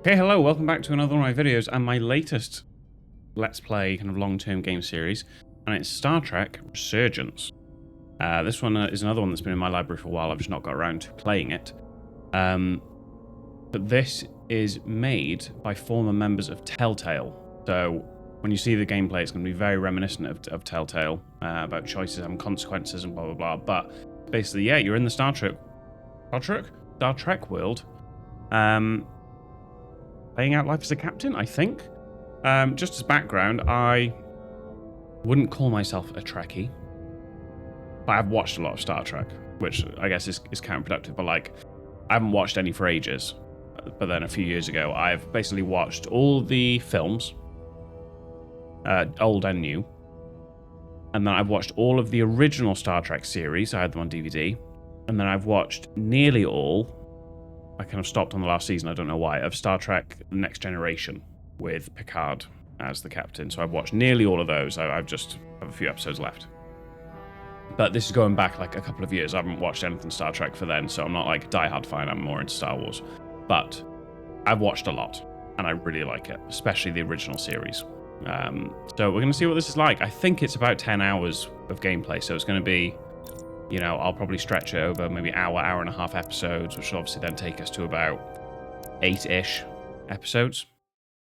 Okay, hello, welcome back to another one of my videos and my latest Let's Play kind of long-term game series, and it's Star Trek Resurgence. This one is another one that's been in my library for a while. I've just not got around to playing it. But this is made by former members of Telltale. So when you see the gameplay, it's going to be very reminiscent of Telltale, about choices having consequences and blah, blah, blah. But basically, yeah, you're in the Star Trek world. Playing out life as a captain, I think. Just as background, I wouldn't call myself a Trekkie, but I've watched a lot of Star Trek, which I guess is counterproductive, but like, I haven't watched any for ages. But then a few years ago, I've basically watched all the films, old and new, and then I've watched all of the original Star Trek series. I had them on DVD, and then I've watched nearly all. I kind of stopped on the last season, I don't know why, of Star Trek The Next Generation with Picard as the captain. So I've watched nearly all of those. I've just have a few episodes left. But this is going back like a couple of years. I haven't watched anything Star Trek for then, so I'm not like diehard fan, I'm more into Star Wars. But I've watched a lot, and I really like it, especially the original series. So we're going to see what this is like. I think it's about 10 hours of gameplay, so it's going to be... You know, I'll probably stretch it over maybe hour and a half episodes, which will obviously then take us to about 8-ish episodes.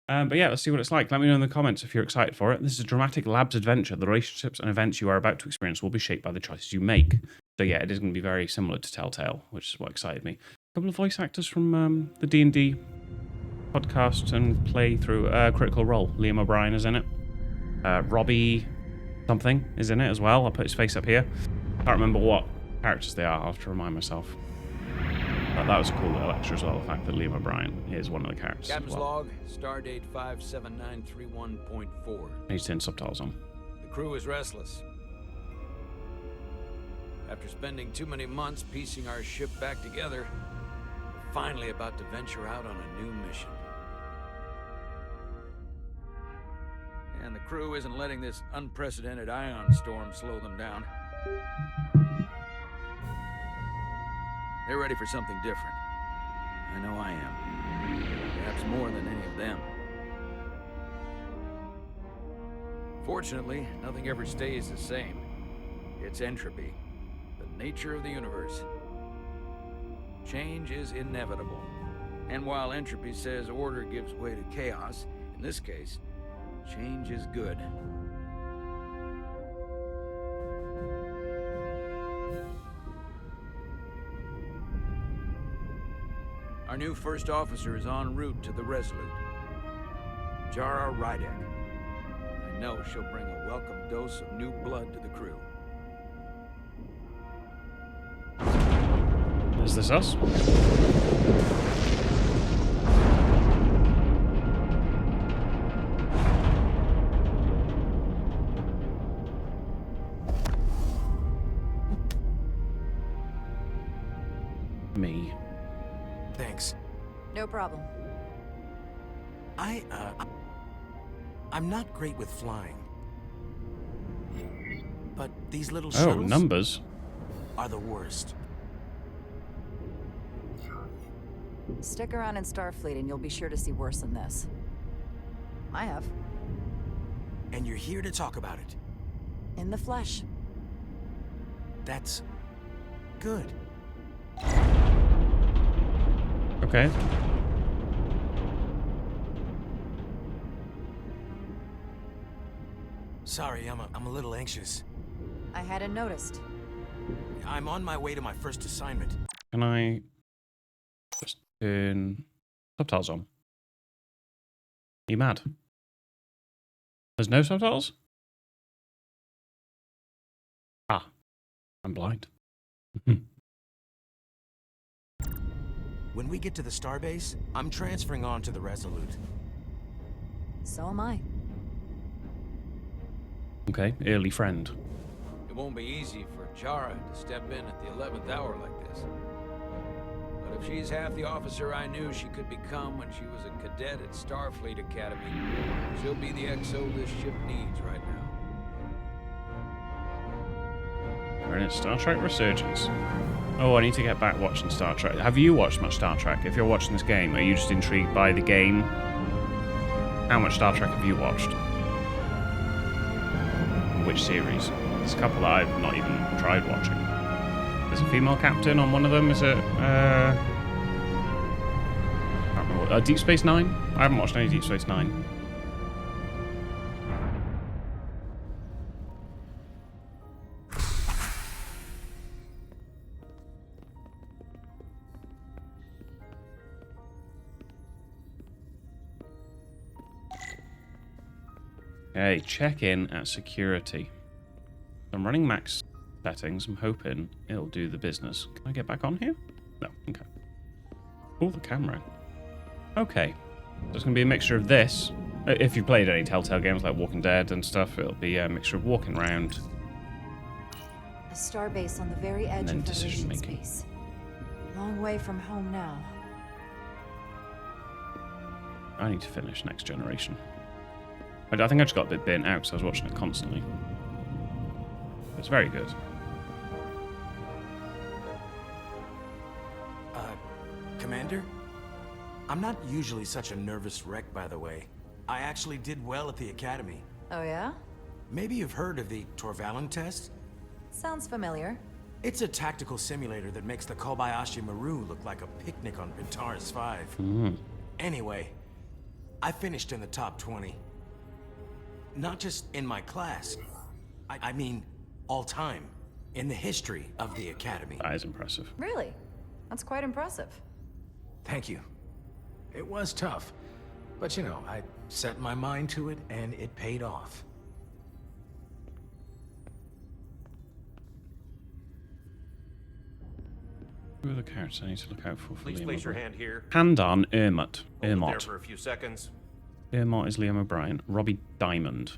But yeah, let's see what it's like. Let me know in the comments if you're excited for it. This is a dramatic labs adventure. The relationships and events you are about to experience will be shaped by the choices you make. So yeah, it is going to be very similar to Telltale, which is what excited me. A couple of voice actors from the D&D podcast and playthrough Critical Role. Liam O'Brien is in it. Robbie something is in it as well. I'll put his face up here. Can't remember what characters they are. I'll have to remind myself. But that was a cool little extra as well, the fact that Liam O'Brien is one of the characters. Captain's as well. log, stardate 57931.4. Need to turn subtitles on. The crew is restless. After spending too many months piecing our ship back together, we're finally about to venture out on a new mission. And the crew isn't letting this unprecedented ion storm slow them down. They're ready for something different. I know I am. Perhaps more than any of them. Fortunately, nothing ever stays the same. It's entropy, the nature of the universe. Change is inevitable. And while entropy says order gives way to chaos, in this case, change is good. Our new first officer is en route to the Resolute. Jara Rydek. I know she'll bring a welcome dose of new blood to the crew. Is this us? Me. Thanks. No problem. I'm not great with flying. But these little Oh, shuttles numbers. are the worst. Stick around in Starfleet and you'll be sure to see worse than this. I have. And you're here to talk about it. In the flesh. That's good. Okay. Sorry, I'm a little anxious. I hadn't noticed. I'm on my way to my first assignment. Can I just turn subtitles on? Are you mad? There's no subtitles? Ah, I'm blind. When we get to the starbase, I'm transferring on to the Resolute. So am I. Okay, early friend. It won't be easy for Jara to step in at the 11th hour like this. But if she's half the officer I knew she could become when she was a cadet at Starfleet Academy, she'll be the XO this ship needs right now. We're in Star Trek Resurgence. Oh, I need to get back watching Star Trek. Have you watched much Star Trek? If you're watching this game, are you just intrigued by the game? How much Star Trek have you watched? Which series? There's a couple that I've not even tried watching. There's a female captain on one of them. Is it? I can't remember. Deep Space Nine? I haven't watched any Deep Space Nine. Okay, check in at security. I'm running max settings. I'm hoping it'll do the business. Can I get back on here? No. Okay. Pull the camera. Okay. There's going to be a mixture of this. If you've played any Telltale games like Walking Dead and stuff, it'll be a mixture of walking around. A starbase on the very edge of decision Federation making. space. Long way from home now. I need to finish Next Generation. I think I just got a bit burnt out because I was watching it constantly. It's very good. Commander? I'm not usually such a nervous wreck, by the way. I actually did well at the academy. Oh yeah? Maybe you've heard of the Torvalin test? Sounds familiar. It's a tactical simulator that makes the Kobayashi Maru look like a picnic on Pintaris 5. Anyway, I finished in the top 20. Not just in my class. I mean, all time. In the history of the academy. That is impressive. Really? That's quite impressive. Thank you. It was tough. But you know, I set my mind to it and it paid off. Who are the characters I need to look out for? Please Liam place your O'Brien? hand here. Pandan Ermot. Hold it there Ermot. for a few seconds. Ermot is Liam O'Brien. Robbie Diamond.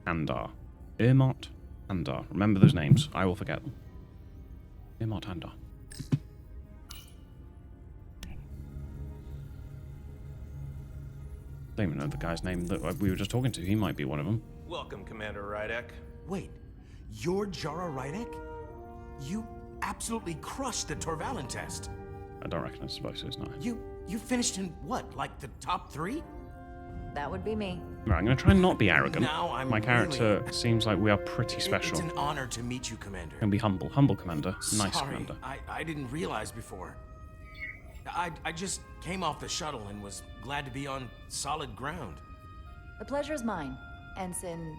Andar. Ermot. Andar. Remember those names. I will forget them. Ermot Andar. I don't even know the guy's name that we were just talking to. He might be one of them. Welcome, Commander Rydek. Wait, you're Jara Rydek? You absolutely crushed the Torvalin test. I don't recognize his voice, so it's not him. You finished in what, like the top 3? That would be me. Right, I'm going to try and not be arrogant. Now I'm My character really- seems like we are pretty It's special. an honor to meet you, Commander. And be humble. Humble, Commander. Nice, Sorry, Commander. I didn't realize before. I just came off the shuttle and was glad to be on solid ground. The pleasure is mine, Ensign.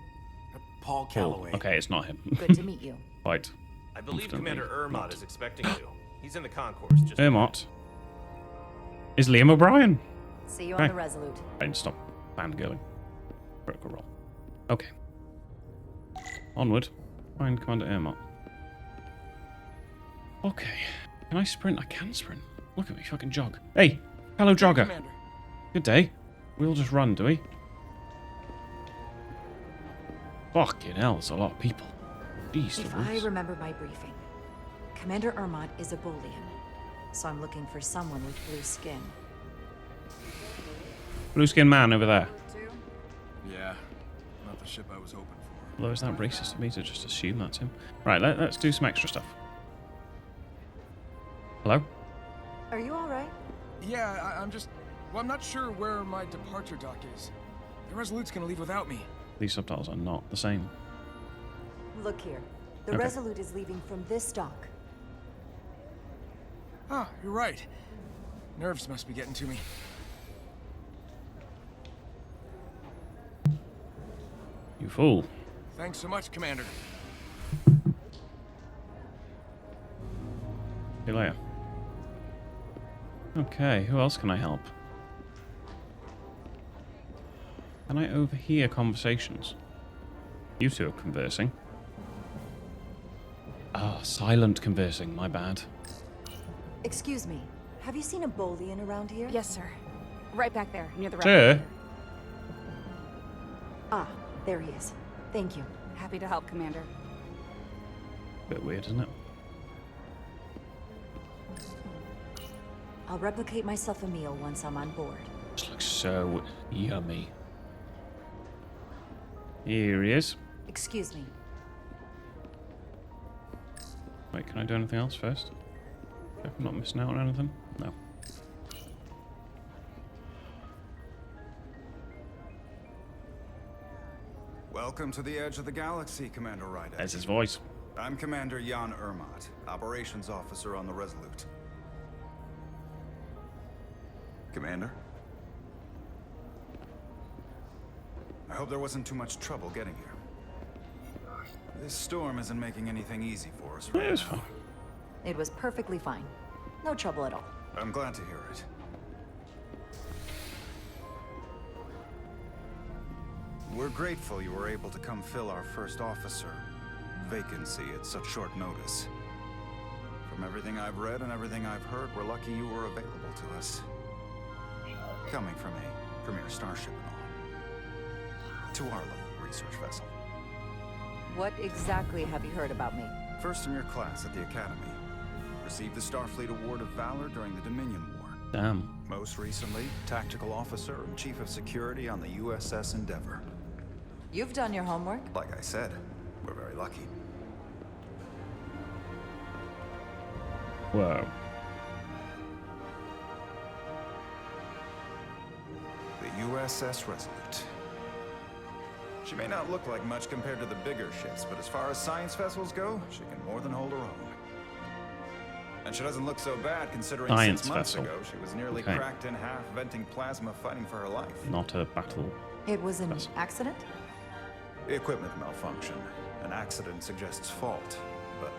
Paul Oh, Calloway. okay, it's not him. Good to meet you. Quite. I believe Confidently Commander Ermot not. is expecting you. He's in the concourse. Just Ermot is Liam O'Brien. See you on Okay. the Resolute. I need to stop fangirling. Critical roll. Okay. Onward. Find Commander Ermot. Okay. Can I sprint? I can sprint. Look at me, fucking jog. Hey! Hello, jogger. Commander. Good day. We all just run, do we? Fucking hell, there's a lot of people. Jeez, If I remember my briefing, Commander Ermot is a Bolian, so I'm looking for someone with blue skin. Blue skin man over there. Yeah, not the ship I was hoping for. Although, is that racist of me to just assume that's him? Right, let's do some extra stuff. Hello? Are you alright? Yeah, I'm just... Well, I'm not sure where my departure dock is. The Resolute's gonna leave without me. These subtitles are not the same. Look here. The Okay. Resolute is leaving from this dock. Ah, you're right. Nerves must be getting to me. You fool. Thanks so much, Commander. See you later. Okay, who else can I help? Can I overhear conversations? You two are conversing. Ah, silent conversing, my bad. Excuse me. Have you seen a Bolian around here? Yes, sir. Right back there, near the Sure. replicator. Ah, there he is. Thank you. Happy to help, Commander. Bit weird, isn't it? I'll replicate myself a meal once I'm on board. This looks so yummy. Here he is. Excuse me. Wait, can I do anything else first? I'm not missing out on anything. No. Welcome to the edge of the galaxy, Commander Ryder. There's his voice. I'm Commander Jan Ermot, Operations Officer on the Resolute. Commander? I hope there wasn't too much trouble getting here. This storm isn't making anything easy for us right It was now. fine. It was perfectly fine. No trouble at all. I'm glad to hear it. We're grateful you were able to come fill our first officer vacancy at such short notice. From everything I've read and everything I've heard, we're lucky you were available to us. Coming from a premier starship and all. To our little research vessel. What exactly have you heard about me? First in your class at the Academy. Received the Starfleet Award of Valor during the Dominion War. Damn. Most recently, Tactical Officer and Chief of Security on the USS Endeavor. You've done your homework. Like I said, we're very lucky. Whoa. The USS Resolute. She may not look like much compared to the bigger ships, but as far as science vessels go, she can more than hold her own. And she doesn't look so bad considering Science 6 months vessel. ago she was nearly Okay. cracked in half, venting plasma, fighting for her life. Not a battle. It was an Vessel. accident? Equipment malfunction. An accident suggests fault, but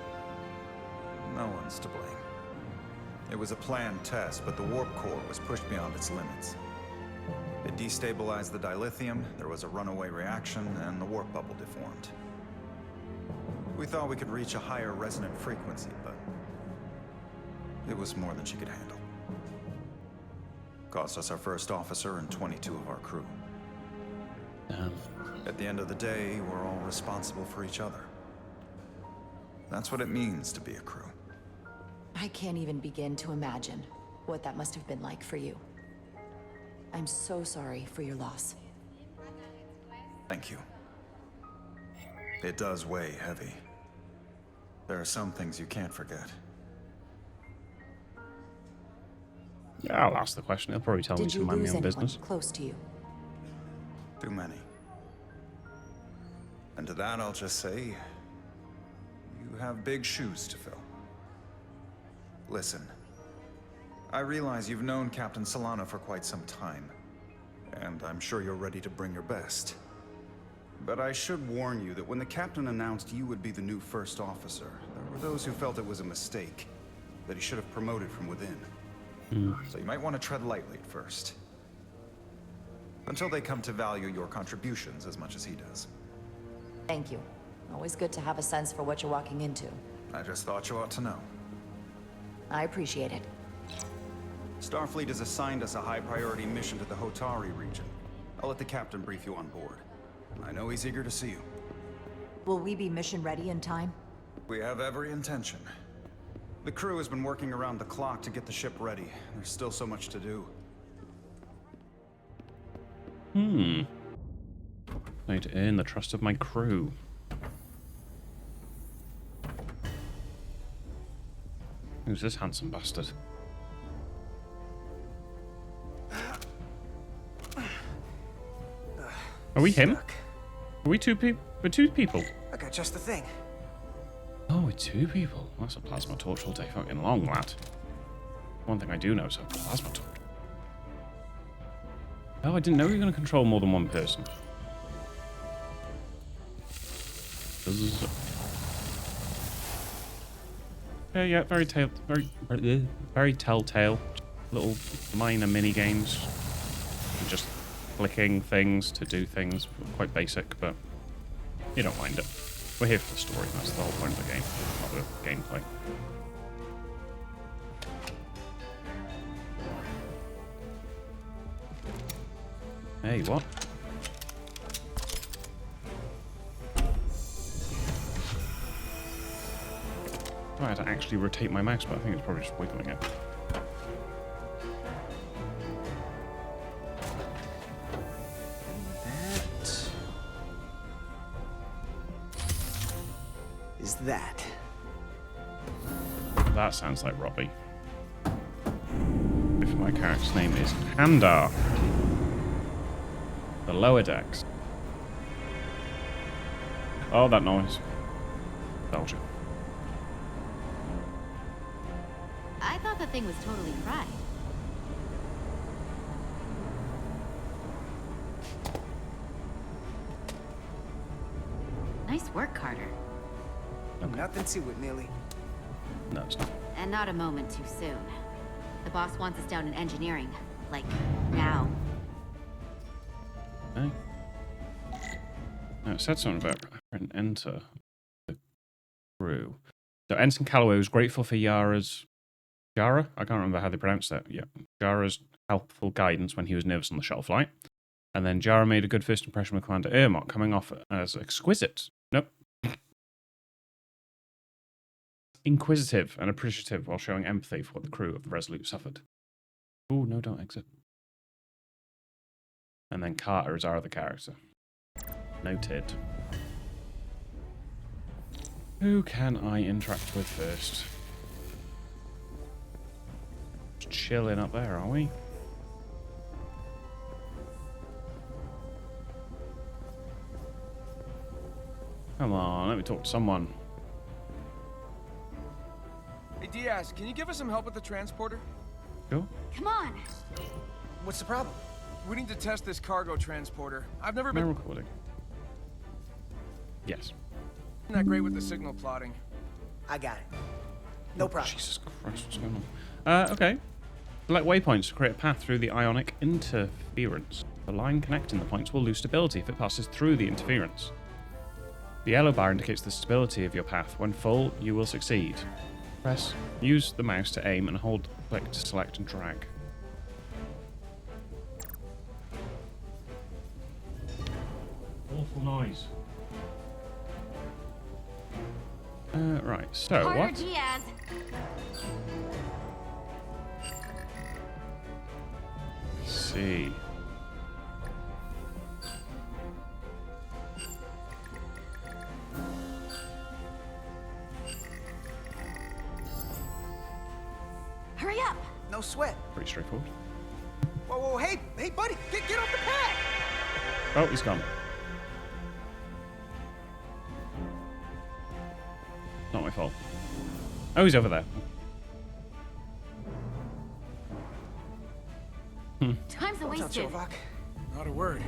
no one's to blame. It was a planned test, but the warp core was pushed beyond its limits. It destabilized the dilithium, there was a runaway reaction, and the warp bubble deformed. We thought we could reach a higher resonant frequency, but it was more than she could handle. Cost us our first officer and 22 of our crew. Damn. At the end of the day, we're all responsible for each other. That's what it means to be a crew. I can't even begin to imagine what that must have been like for you. I'm so sorry for your loss. Thank you. It does weigh heavy. There are some things you can't forget. Yeah, I'll ask the question. He'll probably tell me Did to you mind my lose own anyone business. close to you? Too many. And to that, I'll just say, you have big shoes to fill. Listen, I realize you've known Captain Solana for quite some time, and I'm sure you're ready to bring your best. But I should warn you that when the captain announced you would be the new first officer, there were those who felt it was a mistake, that he should have promoted from within. So you might want to tread lightly at first. Until they come to value your contributions as much as he does. Thank you. Always good to have a sense for what you're walking into. I just thought you ought to know. I appreciate it. Starfleet has assigned us a high-priority mission to the Hotari region. I'll let the captain brief you on board. I know he's eager to see you. Will we be mission ready in time? We have every intention. The crew has been working around the clock to get the ship ready. There's still so much to do. I need to earn the trust of my crew. Who's this handsome bastard? Are we him? Are we two people? We're two people. I got just the thing. Oh, we're two people. That's a plasma torch all day fucking long, lad. One thing I do know is a plasma torch. Oh, I didn't know you were going to control more than one person. Yeah, very telltale. Little minor mini games. Just clicking things to do things. Quite basic, but you don't mind it. We're here for the story. That's the whole point of the game, not the gameplay. Hey, what? I had to actually rotate my mouse, but I think it's probably just wiggling it. That is that. That sounds like Robbie. believe my character's name is Handar. The lower decks. Oh, that noise. Told you. I thought the thing was totally fried. Nice work, Carter. Okay. Nothing to it, Millie. No, it's not. And not a moment too soon. The boss wants us down in engineering. Like, now. Okay. No, it said something about enter the crew. So Ensign Calloway was grateful for Yara? I can't remember how they pronounced that. Yeah. Yara's helpful guidance when he was nervous on the shuttle flight. And then Jara made a good first impression with Commander Ermot, coming off as exquisite. Nope. Inquisitive and appreciative while showing empathy for what the crew of the Resolute suffered. Oh, no, don't exit. And then Carter is our other character. Noted. Who can I interact with first? Just chilling up there, are we? Come on, let me talk to someone. Hey, Diaz, can you give us some help with the transporter? Sure. Come on! What's the problem? We need to test this cargo transporter. I've never No been recording. Yes. that great with the signal plotting. I got it. No problem. Jesus Christ, what's going on? Okay. Select waypoints to create a path through the ionic interference. The line connecting the points will lose stability if it passes through the interference. The yellow bar indicates the stability of your path. When full, you will succeed. Use the mouse to aim and hold click to select and drag. Awful noise. Right, so Carter what? Diaz! Let's see. Hurry up! No sweat. Pretty straightforward. Whoa, hey, buddy, get off the pad! Oh, he's gone. Not my fault. Oh, he's over there. Time's Watch out, wasted. Chovak. Not a word.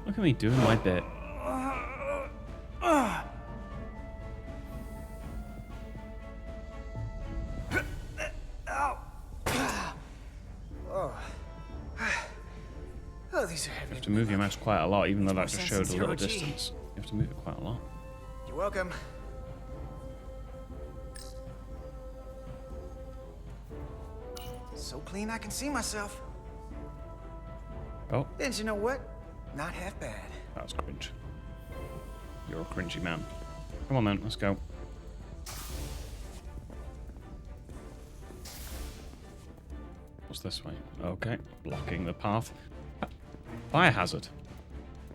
Look at me doing my bit. Oh, these are heavy. You have to move your mouse quite a lot, even though that more just sense showed a than little 0G. distance. You have to move it quite a lot. You're welcome. So clean I can see myself. Oh, And you know what? Not half bad. that was cringe. You're a cringy man. Come on then, let's go. What's this way? Okay, blocking the path. Fire hazard.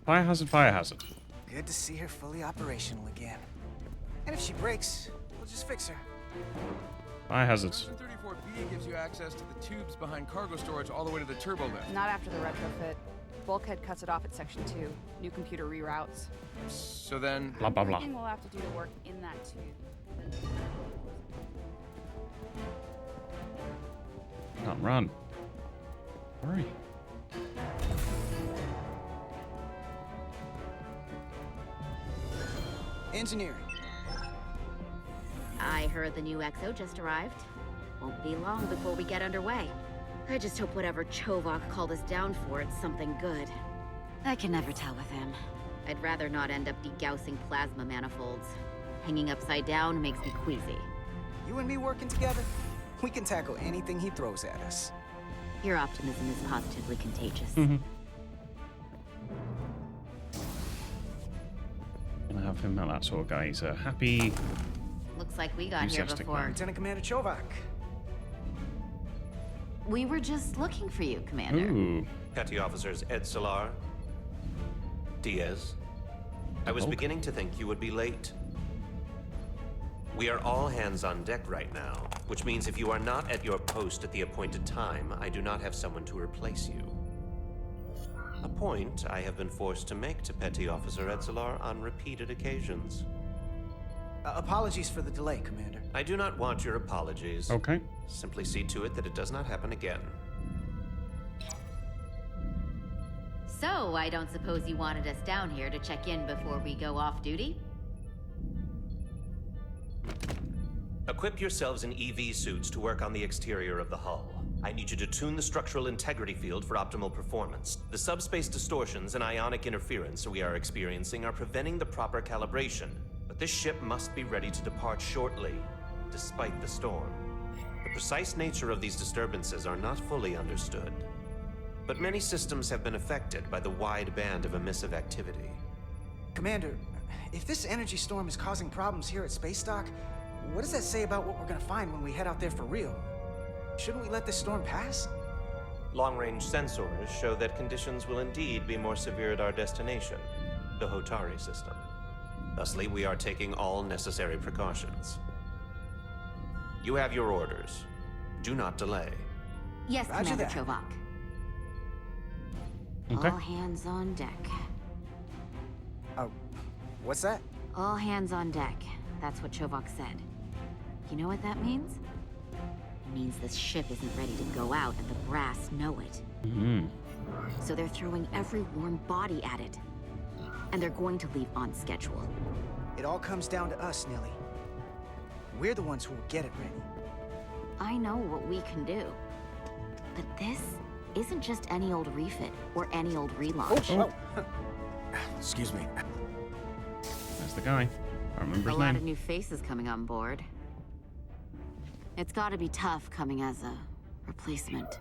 Fire hazard, fire hazard. Good to see her fully operational again. And if she breaks, we'll just fix her. Fire hazards. Version 34B gives you access to the tubes behind cargo storage all the way to the turbo lift. Not after the retrofit. Bulkhead cuts it off at Section 2. New computer reroutes. So then, Blah, blah, blah. Everything we'll have to do to work in that tube. Can't run. Hurry. Engineering. I heard the new XO just arrived. Won't be long before we get underway. I just hope whatever Chovak called us down for, it's something good. I can never tell with him. I'd rather not end up degaussing plasma manifolds. Hanging upside down makes me queasy. You and me working together, we can tackle anything he throws at us. Your optimism is positively contagious. Gonna have him, that sort of guy. He's a happy. Looks like we got here Enthusiastic before. man. Lieutenant Commander Chovak. We were just looking for you, Commander. Ooh. Petty officers Ed Solar, Diaz, I was beginning to think you would be late. We are all hands on deck right now, which means if you are not at your post at the appointed time, I do not have someone to replace you. A point I have been forced to make to Petty Officer Etzelar on repeated occasions. Apologies for the delay, Commander. I do not want your apologies. Okay. Simply see to it that it does not happen again. So, I don't suppose you wanted us down here to check in before we go off duty? Equip yourselves in EV suits to work on the exterior of the hull. I need you to tune the structural integrity field for optimal performance. The subspace distortions and ionic interference we are experiencing are preventing the proper calibration. But this ship must be ready to depart shortly, despite the storm. The precise nature of these disturbances are not fully understood. But many systems have been affected by the wide band of emissive activity. Commander, if this energy storm is causing problems here at Space Dock, what does that say about what we're gonna find when we head out there for real? Shouldn't we let this storm pass? Long-range sensors show that conditions will indeed be more severe at our destination, the Hotari system. Thusly, we are taking all necessary precautions. You have your orders. Do not delay. Yes, Roger Commander that. Chovak. Okay. All hands on deck. What's that? All hands on deck. That's what Chovak said. You know what that means? It means this ship isn't ready to go out, and the brass know it. Mm-hmm. So they're throwing every warm body at it. And they're going to leave on schedule. It all comes down to us, Nilly. We're the ones who will get it ready. I know what we can do. But this isn't just any old refit or any old relaunch. Excuse me. That's the guy. I remember A his lot name. of new faces coming on board. It's gotta be tough coming as a replacement.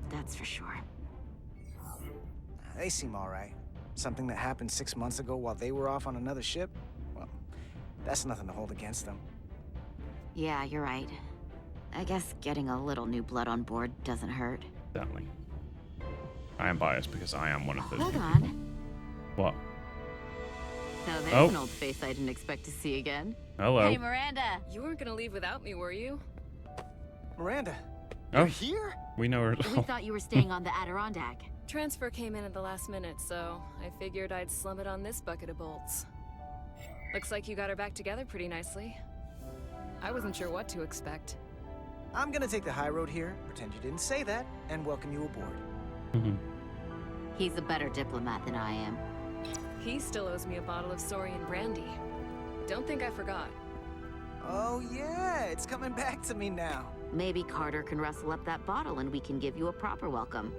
That's for sure. They seem all right. Something that happened 6 months ago while they were off on another ship? Well, that's nothing to hold against them. Yeah, you're right. I guess getting a little new blood on board doesn't hurt. Exactly. I am biased because I am one of those. Hold on. What? Now there's Oh. an old face I didn't expect to see again. Hello. Hey, Miranda. You weren't gonna leave without me, were you? Miranda, Oh. you're here? We know her. We thought you were staying on the Adirondack. Transfer came in at the last minute, so I figured I'd slum it on this bucket of bolts. Looks like you got her back together pretty nicely. I wasn't sure what to expect. I'm gonna take the high road here, pretend you didn't say that, and welcome you aboard. Mhm. He's a better diplomat than I am. He still owes me a bottle of Saurian brandy. Don't think I forgot. Oh yeah, it's coming back to me now. Maybe Carter can rustle up that bottle and we can give you a proper welcome.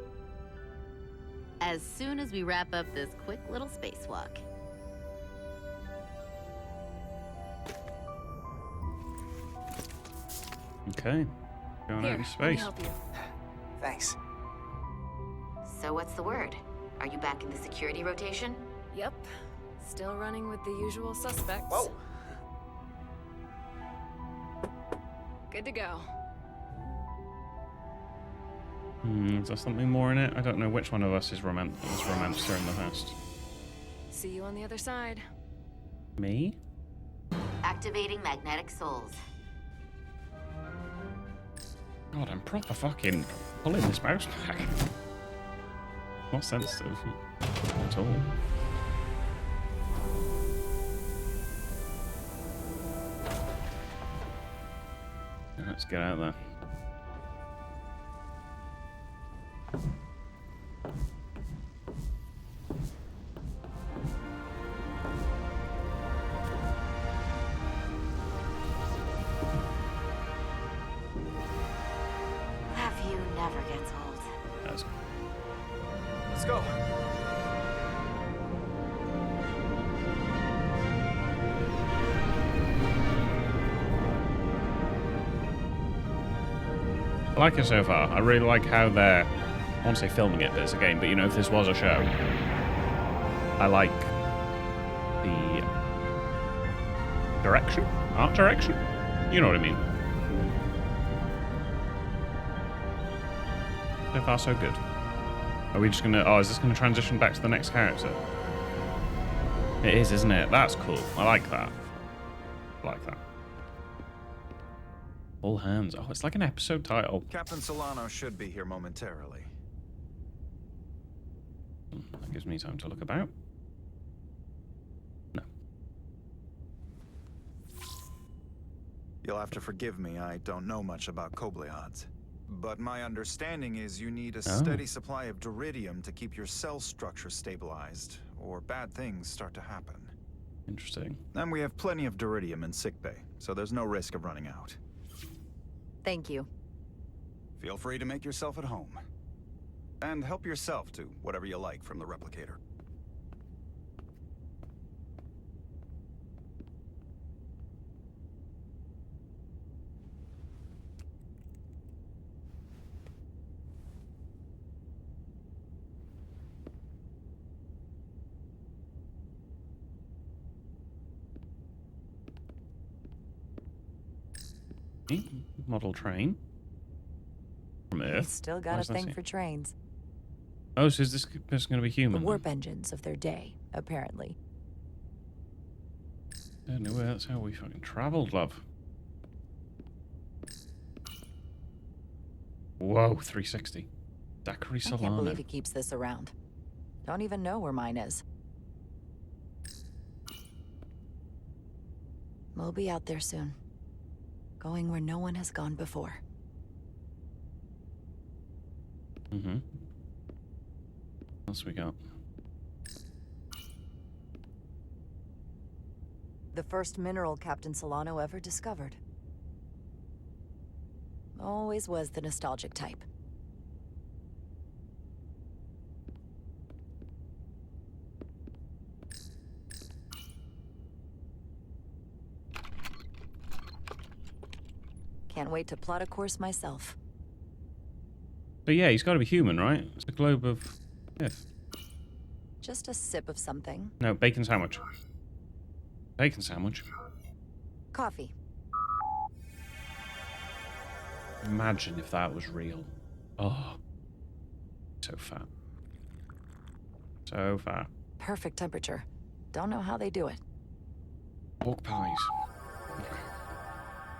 As soon as we wrap up this quick little spacewalk. Okay. Going out Here, in let me space. help you. Thanks. So what's the word? Are you back in the security rotation? Yep. Still running with the usual suspects. Whoa! Good to go. Is there something more in it? I don't know which one of us is romancer in the past. See you on the other side. Me? Activating magnetic souls. God, I'm proper fucking pulling this mouse back. Not sensitive at all. Let's get out there. Have you never gets old. Let's go. Let's go. I like it so far. I really like how they're, I won't say filming it, but it's a game, but you know, if this was a show, I like the direction, art direction. You know what I mean. So far, so good. Are we just gonna, oh, is this gonna transition back to the next character? It is, isn't it? That's cool. I like that. I like that. All hands. Oh, it's like an episode title. Captain Solano should be here momentarily. That gives me time to look about. No. You'll have to forgive me, I don't know much about Kobleods. But my understanding is you need a steady supply of duridium to keep your cell structure stabilized, or bad things start to happen. Interesting. And we have plenty of duridium in sickbay, so there's no risk of running out. Thank you. Feel free to make yourself at home. And help yourself to whatever you like from the replicator. Model train. From Earth. Still got a thing for trains. Oh, so is this person going to be human? The warp engines of their day, apparently. I don't know where that's how we fucking traveled, love. Whoa, 360. Daiquiri I Solano. can't believe he keeps this around. Don't even know where mine is. We'll be out there soon. Going where no one has gone before. Mm-hmm. What else we got? The first mineral Captain Solano ever discovered. Always was the nostalgic type. Can't wait to plot a course myself. But yeah, he's got to be human, right? It's a globe of Earth. Just a sip of something. No, bacon sandwich. Bacon sandwich. Coffee. Imagine if that was real. Oh. So fat. So fat. Perfect temperature. Don't know how they do it. Pork pies.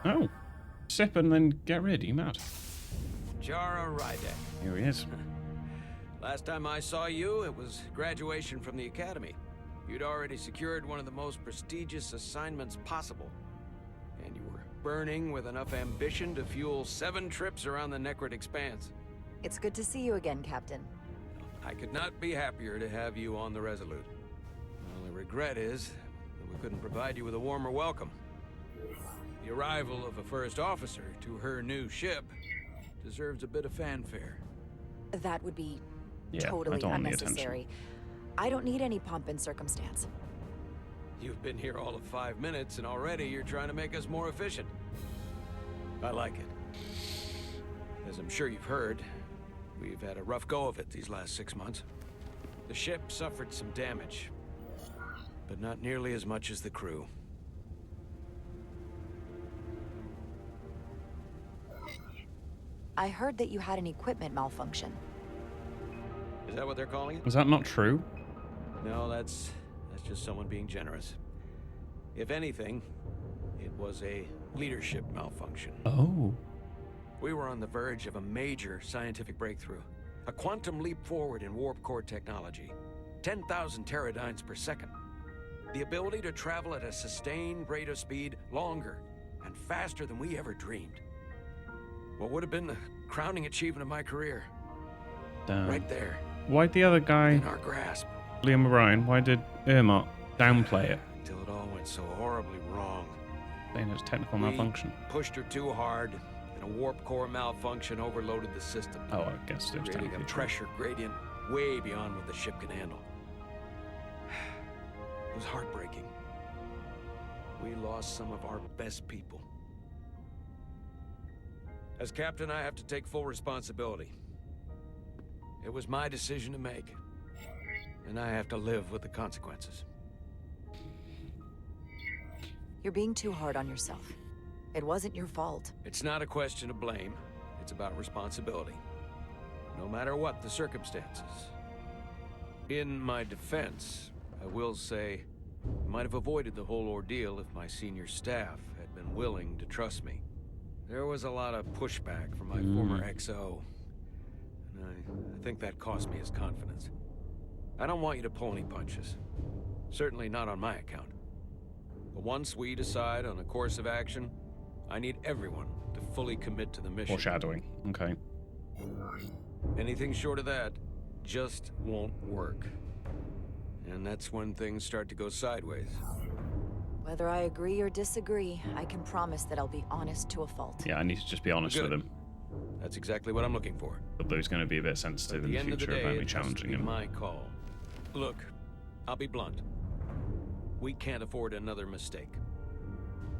Oh. Sip and then get rid. Are you mad? Jara Rydek. Here he is. Last time I saw you, it was graduation from the academy. You'd already secured one of the most prestigious assignments possible. And you were burning with enough ambition to fuel 7 trips around the Necrit Expanse. It's good to see you again, Captain. I could not be happier to have you on the Resolute. The only regret is that we couldn't provide you with a warmer welcome. The arrival of a first officer to her new ship deserves a bit of fanfare. That would be Yeah, totally I don't want the unnecessary. I don't need any pomp and circumstance. You've been here all of 5 minutes, and already you're trying to make us more efficient. I like it. As I'm sure you've heard, we've had a rough go of it these last 6 months. The ship suffered some damage, but not nearly as much as the crew. I heard that you had an equipment malfunction. Is that what they're calling it? Was that not true? No, that's just someone being generous. If anything, it was a leadership malfunction. Oh. We were on the verge of a major scientific breakthrough. A quantum leap forward in warp core technology. 10,000 teradynes per second. The ability to travel at a sustained rate of speed longer and faster than we ever dreamed. What would have been the crowning achievement of my career? Damn. Right there. Why'd the other guy, In our grasp. Liam O'Brien, why did Irma downplay it? Until it all went so horribly wrong. Saying it was technical We malfunction. pushed her too hard, and a warp core malfunction overloaded the system. Oh, I guess it was Creating a technically true. pressure gradient way beyond what the ship can handle. It was heartbreaking. We lost some of our best people. As captain, I have to take full responsibility. It was my decision to make, and I have to live with the consequences. You're being too hard on yourself. It wasn't your fault. It's not a question of blame. It's about responsibility. No matter what the circumstances. In my defense, I will say might have avoided the whole ordeal if my senior staff had been willing to trust me. There was a lot of pushback from my former XO, and I think that cost me his confidence. I don't want you to pull any punches. Certainly not on my account. But once we decide on a course of action, I need everyone to fully commit to the mission. Foreshadowing. Okay. Anything short of that just won't work. And that's when things start to go sideways. Whether I agree or disagree, I can promise that I'll be honest to a fault. Yeah, I need to just be honest with him. That's exactly what I'm looking for. But he's going to be a bit sensitive in the future about me challenging him. My call. Look, I'll be blunt. We can't afford another mistake.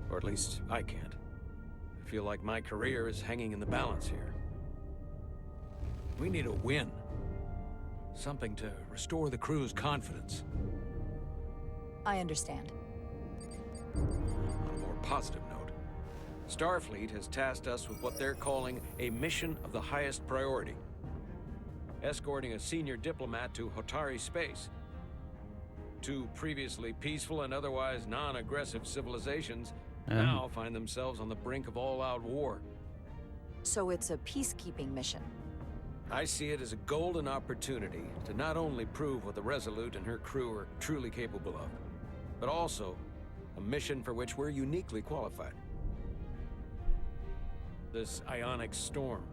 Or at least I can't. I feel like my career is hanging in the balance here. We need a win. Something to restore the crew's confidence. I understand. On a more positive note, Starfleet has tasked us with what they're calling a mission of the highest priority. Escorting a senior diplomat to Hotari space. Two previously peaceful and otherwise non-aggressive civilizations now find themselves on the brink of all-out war. So it's a peacekeeping mission. I see it as a golden opportunity to not only prove what the Resolute and her crew are truly capable of, but also a mission for which we're uniquely qualified. This ionic storm.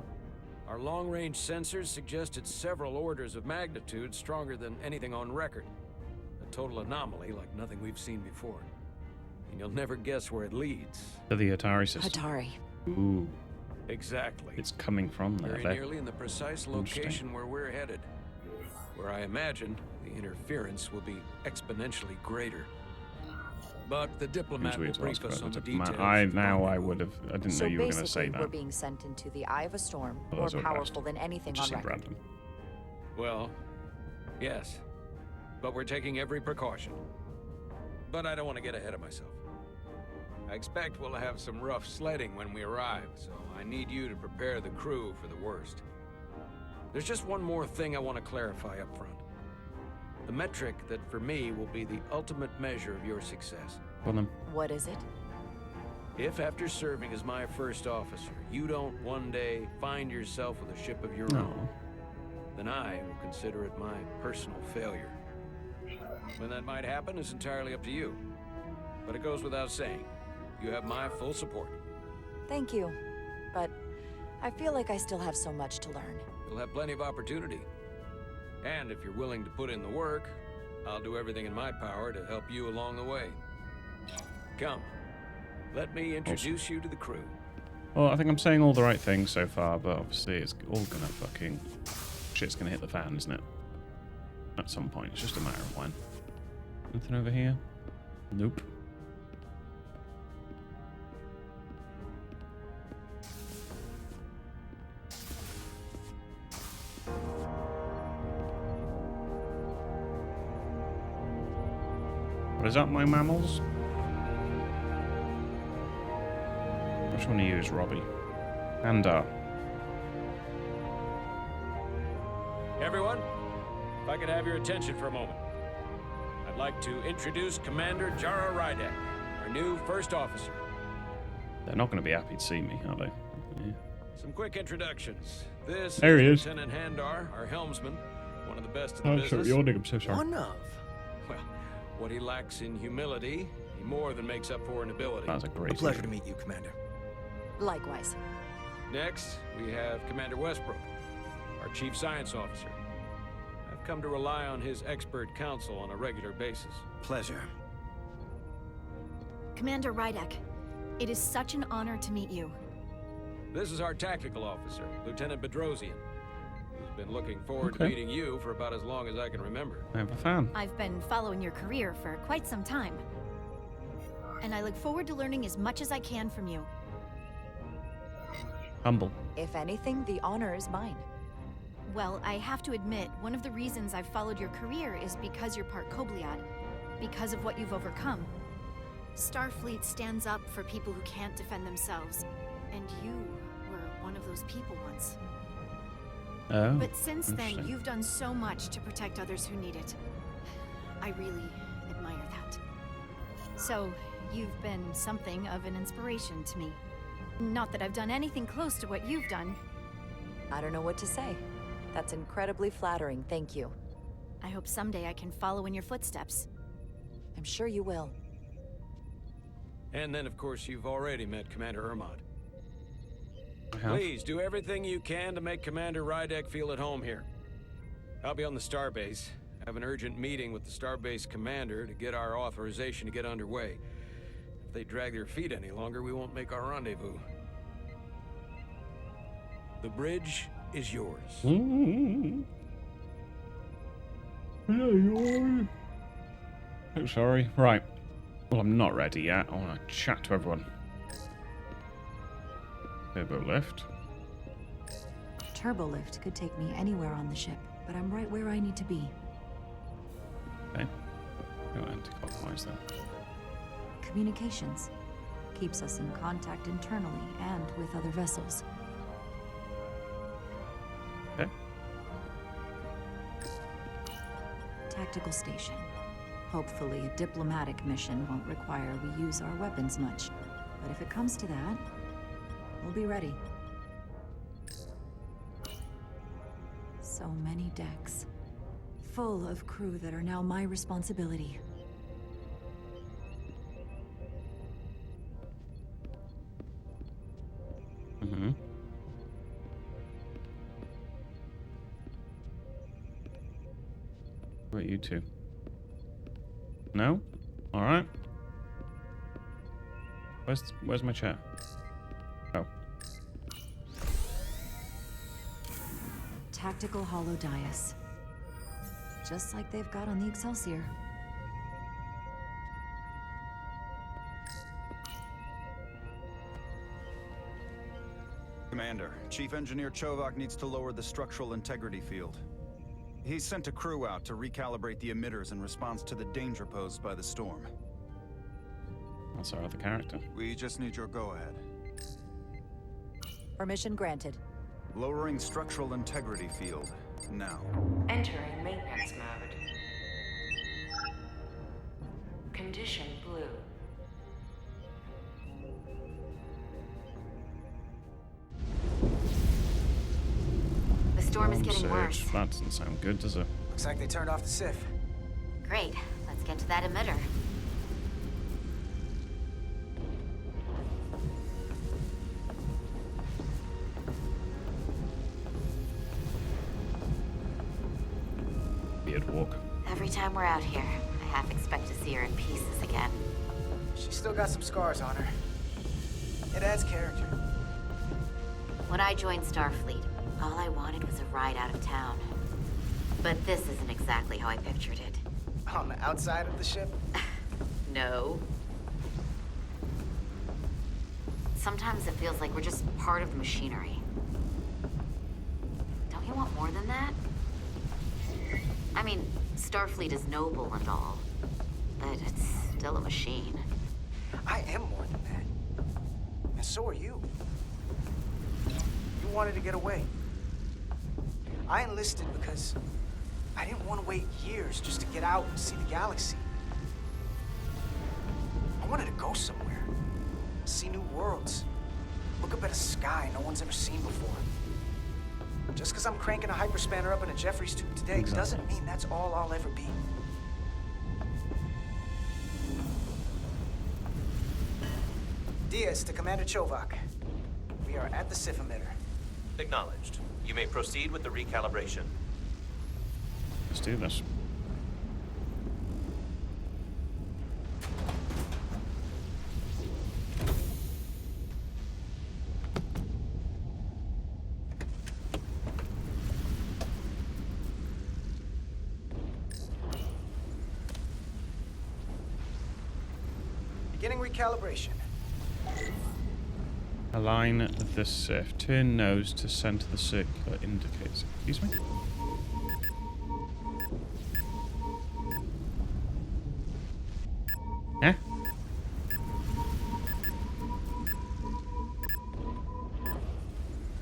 Our long-range sensors suggest it's several orders of magnitude stronger than anything on record. A total anomaly like nothing we've seen before. And you'll never guess where it leads. To the Atari system. Hotari. Ooh. Exactly. It's coming from there. Very nearly in the precise location where we're headed. Where I imagine the interference will be exponentially greater. But the diplomat will brief us on the details. I didn't know you were going to say that. We're being sent into the eye of a storm, more powerful than anything on record. Random. Well, yes. But we're taking every precaution. But I don't want to get ahead of myself. I expect we'll have some rough sledding when we arrive, so I need you to prepare the crew for the worst. There's just one more thing I want to clarify up front. The metric that for me will be the ultimate measure of your success. What is it? If after serving as my first officer, you don't one day find yourself with a ship of your own, then I will consider it my personal failure. When that might happen is entirely up to you. But it goes without saying, you have my full support. Thank you. But I feel like I still have so much to learn. You'll have plenty of opportunity. And if you're willing to put in the work, I'll do everything in my power to help you along the way. Come, let me introduce you to the crew. Well, I think I'm saying all the right things so far, but obviously it's all gonna shit's gonna hit the fan, isn't it? At some point, it's just a matter of when. Nothing over here? Nope. What is up, my mammals? Which one to use, Robbie? And Everyone, if I could have your attention for a moment. I'd like to introduce Commander Jara Rydek, our new first officer. They're not going to be happy to see me, are they? Yeah. Some quick introductions. This there he is Lieutenant Handar, our helmsman, one of the best in the business. Sorry, yawning, I'm so sorry. One of. Well, what he lacks in humility, he more than makes up for in ability. That's a great A pleasure to meet you, Commander. Likewise. Next, we have Commander Westbrook, our Chief Science Officer. I've come to rely on his expert counsel on a regular basis. Pleasure. Commander Rydek, it is such an honor to meet you. This is our tactical officer, Lieutenant Bedrosian, who's been looking forward to meeting you for about as long as I can remember. I have a fan. I've been following your career for quite some time, and I look forward to learning as much as I can from you. Humble. If anything, the honor is mine. Well, I have to admit, one of the reasons I've followed your career is because you're part Kobliad, because of what you've overcome. Starfleet stands up for people who can't defend themselves, and you were one of those people once. Oh, but since then, you've done so much to protect others who need it. I really admire that. So, you've been something of an inspiration to me. Not that I've done anything close to what you've done. I don't know what to say. That's incredibly flattering, thank you. I hope someday I can follow in your footsteps. I'm sure you will. And then, of course, you've already met Commander Ermod. I have. Please, do everything you can to make Commander Rydek feel at home here. I'll be on the starbase. I have an urgent meeting with the starbase commander to get our authorization to get underway. If they drag their feet any longer, we won't make our rendezvous. The bridge is yours. I'm sorry. Right. Well, I'm not ready yet. I want to chat to everyone. Turbo lift. Turbo lift could take me anywhere on the ship, but I'm right where I need to be. Okay. Go anti-clockwise then. Communications. Keeps us in contact internally and with other vessels. Okay. Tactical station. Hopefully a diplomatic mission won't require we use our weapons much. But if it comes to that, we'll be ready. So many decks. Full of crew that are now my responsibility. Mm-hmm. What about you two? No? Alright. Where's my chair? Oh. Tactical hollow dais. Just like they've got on the Excelsior. Commander, Chief Engineer Chovak needs to lower the structural integrity field. He's sent a crew out to recalibrate the emitters in response to the danger posed by the storm. That's our other character. We just need your go-ahead. Permission granted. Lowering structural integrity field, now. Entering maintenance mode. Condition blue. The storm is getting Surge. worse. That doesn't sound good, does it? Looks like they turned off the SIF. Great. Let's get to that emitter. Weird walk. Every time we're out here, I half expect to see her in pieces again. She's still got some scars on her. It adds character. When I joined Starfleet, all I wanted was a ride out of town. But this isn't exactly how I pictured it. On the outside of the ship? No. Sometimes it feels like we're just part of the machinery. Don't you want more than that? I mean, Starfleet is noble and all, but it's still a machine. I am more than that. And so are you. You wanted to get away. I enlisted because I didn't want to wait years just to get out and see the galaxy. I wanted to go somewhere. See new worlds. Look up at a sky no one's ever seen before. Just because I'm cranking a hyperspanner up in a Jeffries tube today doesn't mean that's all I'll ever be. Diaz to Commander Chovak. We are at the SIF emitter. Acknowledged. You may proceed with the recalibration. Let's do this. Beginning recalibration. Align the SIF. Turn nose to center the circular indicators. Excuse me? Eh?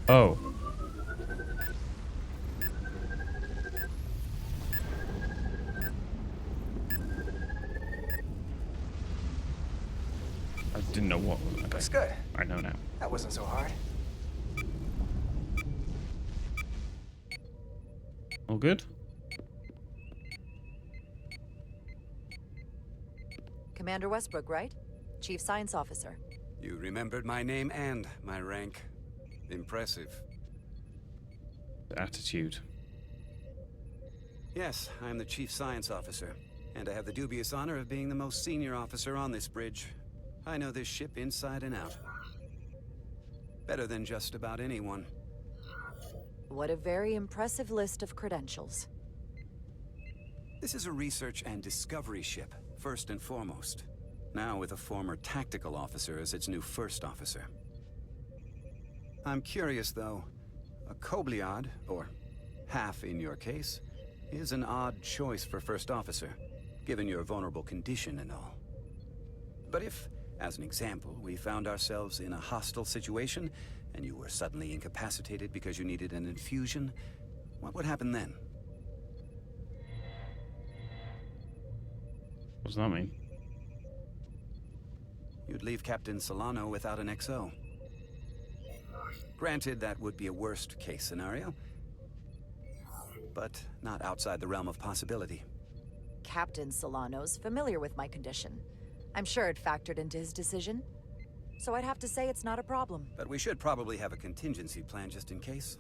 Oh. Looks good. I know now. That wasn't so hard. All good? Commander Westbrook, right? Chief Science Officer. You remembered my name and my rank. Impressive. Attitude. Yes, I'm the Chief Science Officer, and I have the dubious honor of being the most senior officer on this bridge. I know this ship inside and out. Better than just about anyone. What a very impressive list of credentials. This is a research and discovery ship, first and foremost. Now with a former tactical officer as its new first officer. I'm curious, though. A Kobliad, or half in your case, is an odd choice for first officer, given your vulnerable condition and all. But if, as an example, we found ourselves in a hostile situation, and you were suddenly incapacitated because you needed an infusion, what would happen then? What does that mean? You'd leave Captain Solano without an XO. Granted, that would be a worst-case scenario, but not outside the realm of possibility. Captain Solano's familiar with my condition. I'm sure it factored into his decision. So I'd have to say it's not a problem. But we should probably have a contingency plan just in case.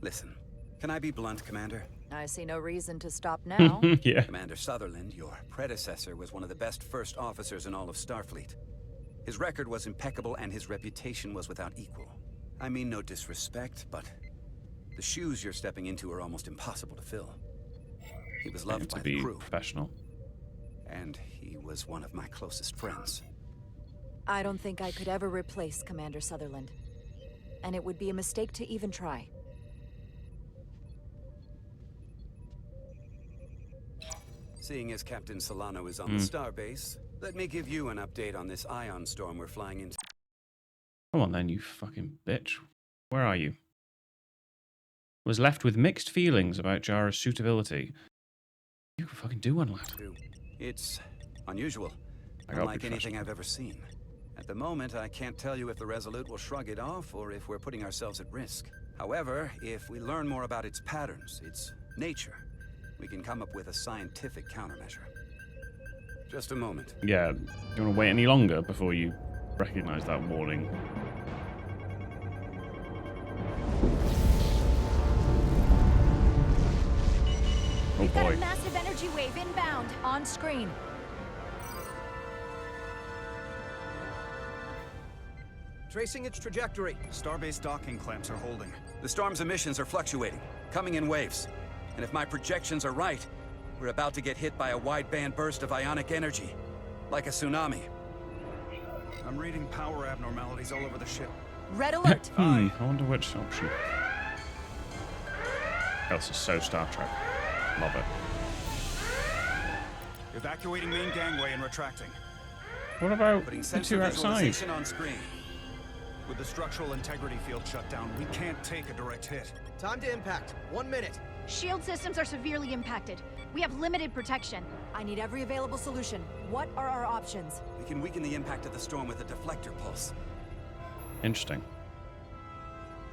Listen, can I be blunt, Commander? I see no reason to stop now. Yeah. Commander Sutherland, your predecessor, was one of the best first officers in all of Starfleet. His record was impeccable and his reputation was without equal. I mean no disrespect, but the shoes you're stepping into are almost impossible to fill. He was loved by the crew. Professional. And he was one of my closest friends. I don't think I could ever replace Commander Sutherland. And it would be a mistake to even try. Seeing as Captain Solano is on the starbase, let me give you an update on this ion storm we're flying into. Come on then, you fucking bitch. Where are you? Was left with mixed feelings about Jara's suitability. You can fucking do one, lad. It's unusual, I unlike anything I've ever seen. At the moment, I can't tell you if the Resolute will shrug it off or if we're putting ourselves at risk. However, if we learn more about its patterns, its nature, we can come up with a scientific countermeasure. Just a moment. Yeah, you want to wait any longer before you recognize that warning? Oh We've got boy. a massive energy wave inbound. On screen. Tracing its trajectory. Starbase docking clamps are holding. The storm's emissions are fluctuating, coming in waves. And if my projections are right, we're about to get hit by a wideband burst of ionic energy. Like a tsunami. I'm reading power abnormalities all over the ship. Red alert! I wonder which option. This is so Star Trek. Love it. Evacuating main gangway and retracting. What about Putting the sensor two outside? visualization on screen. With the structural integrity field shut down, we can't take a direct hit. Time to impact. 1 minute. Shield systems are severely impacted. We have limited protection. I need every available solution. What are our options? We can weaken the impact of the storm with a deflector pulse. Interesting.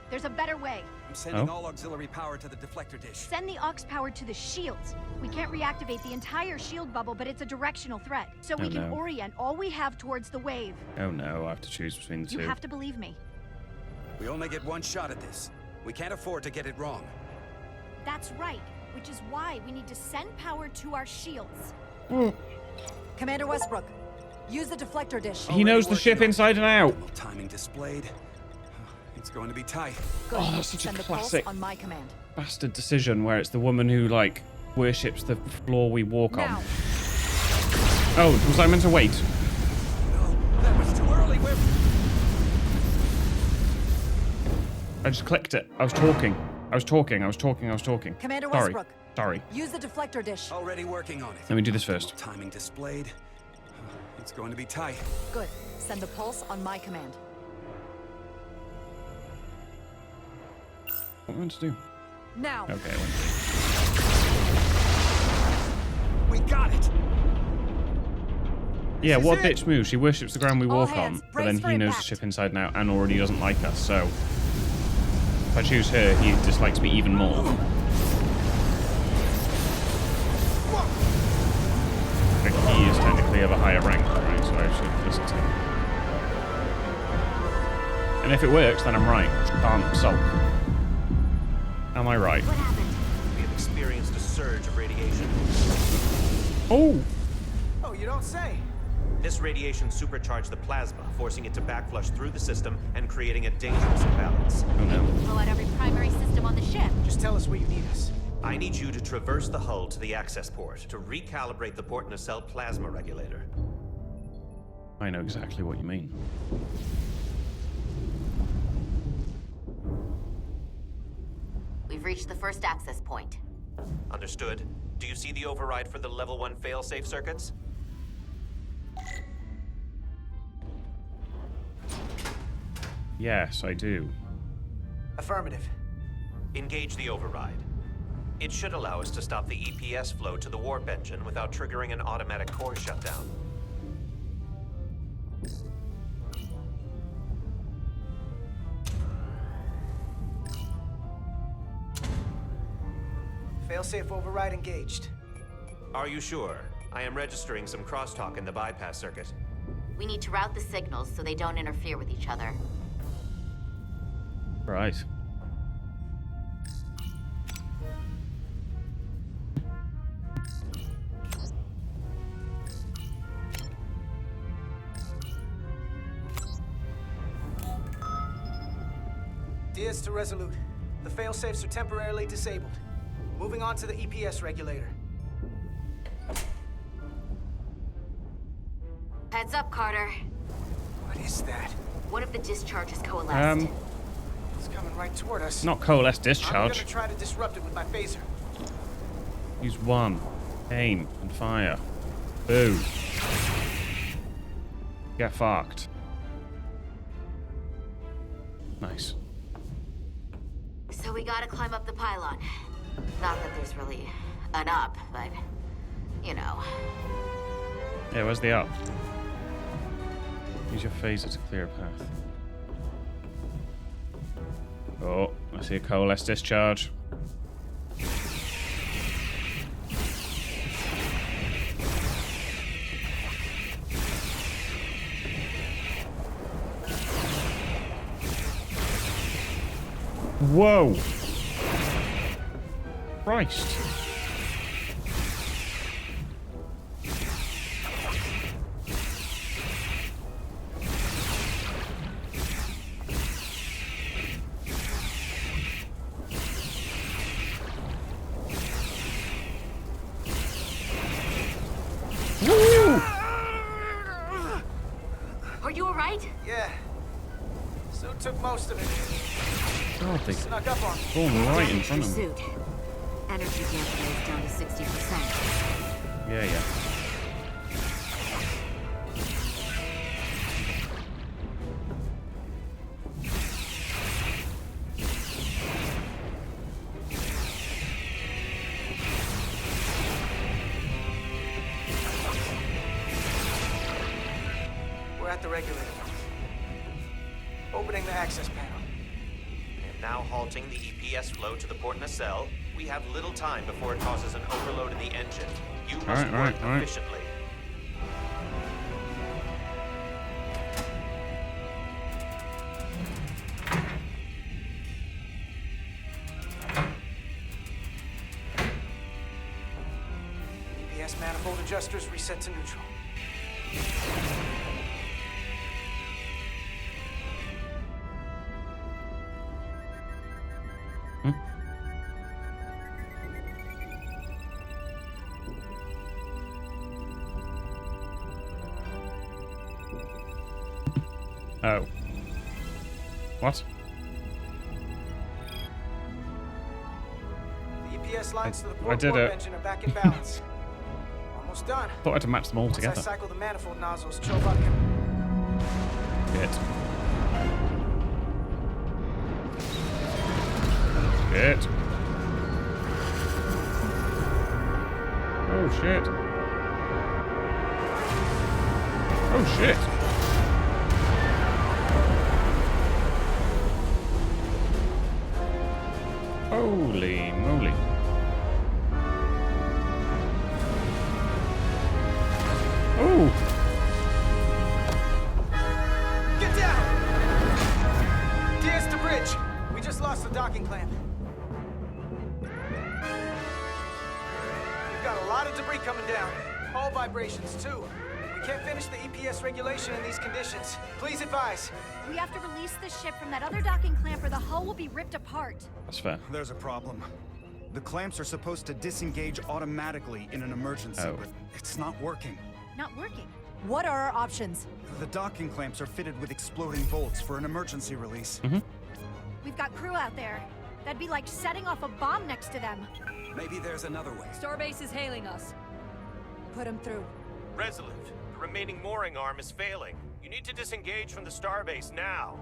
There's a better way. I'm sending all auxiliary power to the deflector dish. Send the aux power to the shields. We can't reactivate the entire shield bubble, but it's a directional threat. So we can orient all we have towards the wave. Oh no, I have to choose between the two. You have to believe me. We only get one shot at this. We can't afford to get it wrong. That's right, which is why we need to send power to our shields. Commander Westbrook, use the deflector dish. He knows the ship inside and out. Timing displayed. It's going to be tight. Good. Oh, that's such Send a the pulse classic on my command. bastard decision where it's the woman who, like, worships the floor we walk on. Oh, was I meant to wait? No, that was too early. I just clicked it. I was talking. Commander Sorry. Westbrook. Sorry. Use the deflector dish. Already working on it. Let me do this first. Timing displayed. It's going to be tight. Good. Send the pulse on my command. What am I meant to do? Now. Okay, I went. We got it! Yeah, what bitch move? She worships the ground we walk on, but then he knows the ship inside and out and already doesn't like us, so... If I choose her, he dislikes me even more. But he is technically of a higher rank, right? So I should listen to him. And if it works, then I'm right. Can't sulk. Am I right? What happened? We have experienced a surge of radiation. Oh! Oh, you don't say. This radiation supercharged the plasma, forcing it to backflush through the system and creating a dangerous imbalance. Oh no. Blow out every primary system on the ship. Just tell us where you need us. I need you to traverse the hull to the access port to recalibrate the port nacelle plasma regulator. I know exactly what you mean. We've reached the first access point. Understood. Do you see the override for the level 1 failsafe circuits? Yes, I do. Affirmative. Engage the override. It should allow us to stop the EPS flow to the warp engine without triggering an automatic core shutdown. Failsafe override engaged. Are you sure? I am registering some crosstalk in the bypass circuit. We need to route the signals so they don't interfere with each other. Right. Diaz to Resolute. The failsafes are temporarily disabled. Moving on to the EPS regulator. Heads up, Carter. What is that? One of the discharges coalesced. It's coming right toward us. Not coalesce I'm discharge. gonna try to disrupt it with my phaser. Use one. Aim and fire. Boo. Get fucked. Nice. So we gotta climb up the pylon. Not that there's really an up, but you know. Yeah, where's the up? Use your phaser to clear a path. Oh, I see a coalesce discharge. Whoa! Christ. Are you alright? Yeah. So took most of it. God, they Snuck up on me. falling right in front of me. Suit. Energy dampener is down to 60%. Yeah, yeah. We're at the regulator. Opening the access panel. And now halting the EPS flow to the port nacelle. We have little time before it causes an overload in the engine. You must work efficiently. EPS manifold adjusters reset to neutral. Oh. What? The EPS lines to the I port did warp it. engine are back in balance. Almost done. Thought I had to match them all Once together. I cycle the manifold nozzles, Chobot can... Shit. Shit. Oh shit. Oh, shit. Holy moly. Oh! Get down! Diaz to bridge. We just lost the docking clamp. We've got a lot of debris coming down. Hull vibrations, too. We can't finish the EPS regulation in these conditions. Please advise. We have to release the ship from that other docking clamp or the hull will be ripped apart. That's fair. There's a problem. The clamps are supposed to disengage automatically in an emergency, but it's not working. Not working. What are our options? The docking clamps are fitted with exploding bolts for an emergency release. We've got crew out there. That'd be like setting off a bomb next to them. Maybe there's another way. Starbase is hailing us. Put him through. Resolute, the remaining mooring arm is failing. You need to disengage from the starbase now.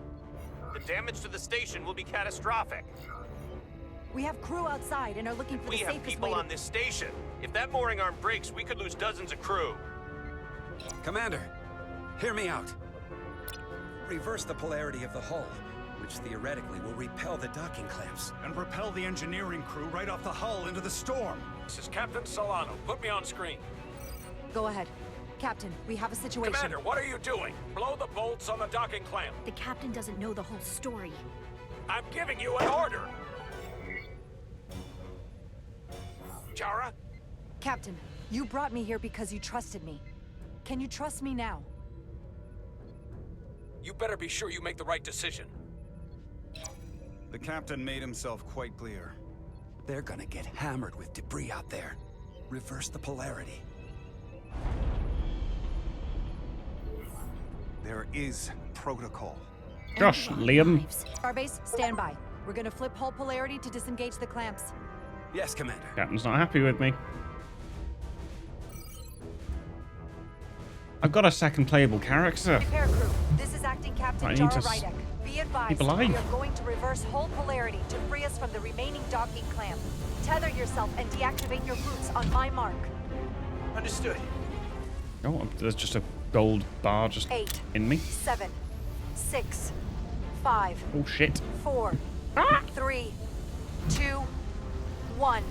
The damage to the station will be catastrophic. We have crew outside and are looking for the safest way. We have people on this station. If that mooring arm breaks, we could lose dozens of crew. Commander, hear me out. Reverse the polarity of the hull, which theoretically will repel the docking clamps. And repel the engineering crew right off the hull into the storm. This is Captain Solano. Put me on screen. Go ahead. Captain, we have a situation. Commander, what are you doing? Blow the bolts on the docking clamp. The captain doesn't know the whole story. I'm giving you an order. Jara? Captain, you brought me here because you trusted me. Can you trust me now? You better be sure you make the right decision. The captain made himself quite clear. They're gonna get hammered with debris out there. Reverse the polarity. There is protocol. Gosh, Liam. Starbase, stand by. We're gonna flip hull polarity to disengage the clamps. Yes, Commander. Captain's not happy with me. I've got a second playable character. Repair crew, this is Acting Captain I need Jara to Rydek. Be advised, keep alive. we are going to reverse hull polarity to free us from the remaining docking clamp. Tether yourself and deactivate your boots on my mark. Understood. Oh, there's just a gold bar just 8, in me. 7, 6, 5. Oh shit. 4, 3, 2, 1.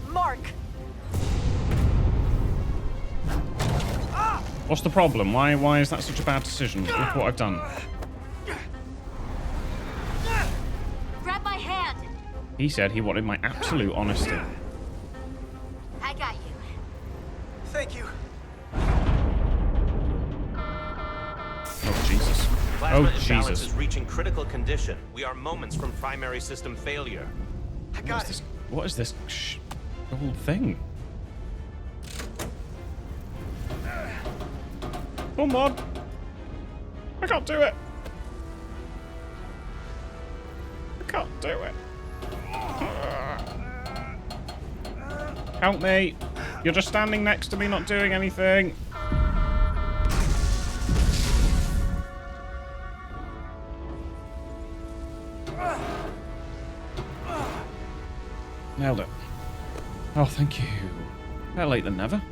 Mark! What's the problem? Why is that such a bad decision? Look what I've done. Grab my hand. He said he wanted my absolute honesty. I got you. Thank you. Oh, Jesus. Plasma Oh, imbalance Jesus. is reaching critical condition. We are moments from primary system failure. I got it. What is this gold thing? Come on. I can't do it. I can't do it. Help me. You're just standing next to me, not doing anything. Nailed it. Oh, thank you. Better late than never.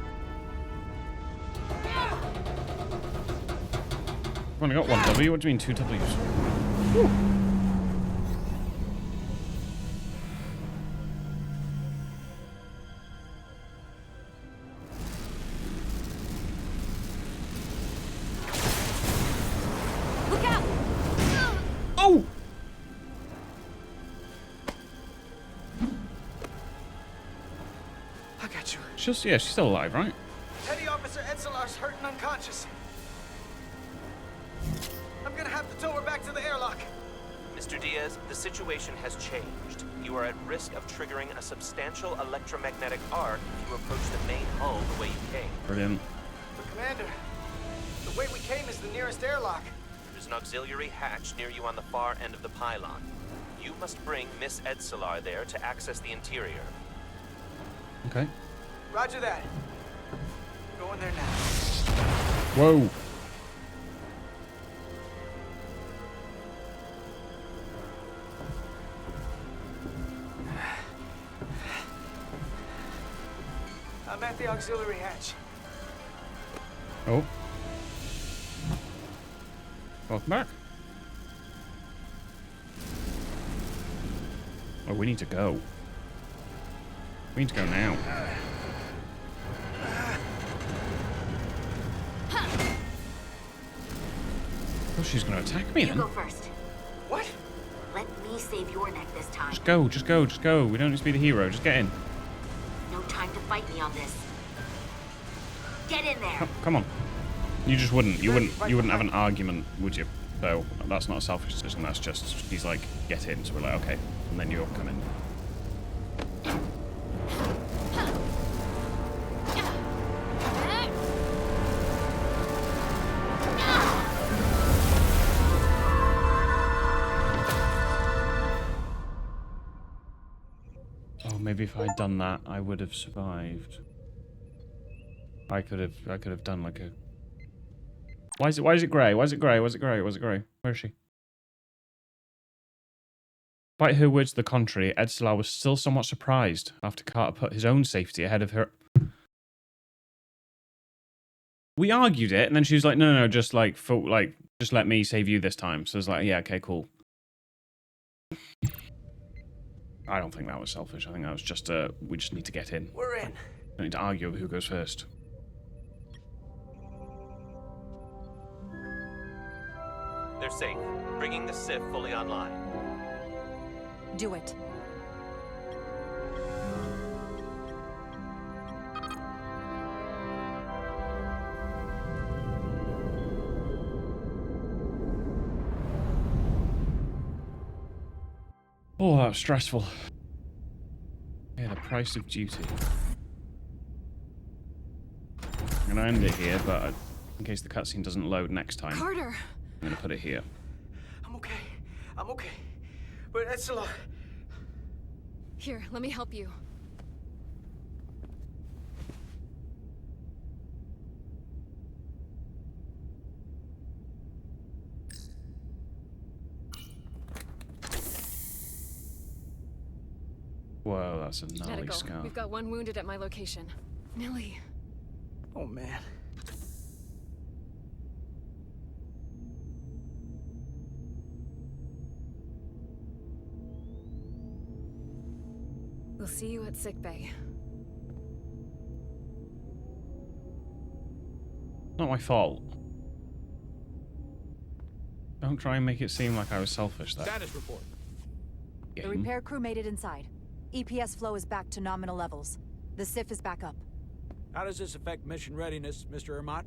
I've only got one W. What do you mean 2 Ws? Whew. Look out! Oh! I got you. She's still alive, right? Petty Officer Edselar's hurt and unconscious. I'm gonna have to tow her back to the airlock. Mr. Diaz, the situation has changed. You are at risk of triggering a substantial electromagnetic arc if you approach the main hull the way you came. Brilliant. But Commander, the way we came is the nearest airlock. There's an auxiliary hatch near you on the far end of the pylon. You must bring Miss Edselar there to access the interior. Okay. Roger that. Going there now. Whoa. I'm at the auxiliary hatch. Oh. Welcome back. Oh, we need to go. We need to go now. Oh, she's going to attack me then. You go first. What? Let me save your neck this time. Just go, just go, just go. We don't need to be the hero. Just get in. No time to fight me on this. Get in there. Come on. You just wouldn't. You wouldn't have an argument, would you? So that's not a selfish decision. That's just he's like, get in. So we're like, okay, and then you'll come in. Oh, maybe if I'd done that, I would have survived. I could have done like a. Why is it grey? Why is it grey? Why is it grey? Why is it grey? Where is she? Despite her words to the contrary, Edsela was still somewhat surprised after Carter put his own safety ahead of her. We argued it, and then she was like, no, just like, just let me save you this time. So it's like, yeah, okay, cool. I don't think that was selfish. I think that was just, we just need to get in. We're in. Don't need to argue over who goes first. They're safe. Bringing the SIF fully online. Do it. Oh, that was stressful. Yeah, the price of duty. I'm gonna end it here, but in case the cutscene doesn't load next time, Carter. I'm gonna put it here. I'm okay. I'm okay. But Edsela. Here, let me help you. Whoa, that's a gnarly Medical. scar. We've got one wounded at my location. Millie. Oh, man. We'll see you at sickbay. Not my fault. Don't try and make it seem like I was selfish there. Status report. The repair crew made it inside. EPS flow is back to nominal levels. The SIF is back up. How does this affect mission readiness, Mr. Ermont?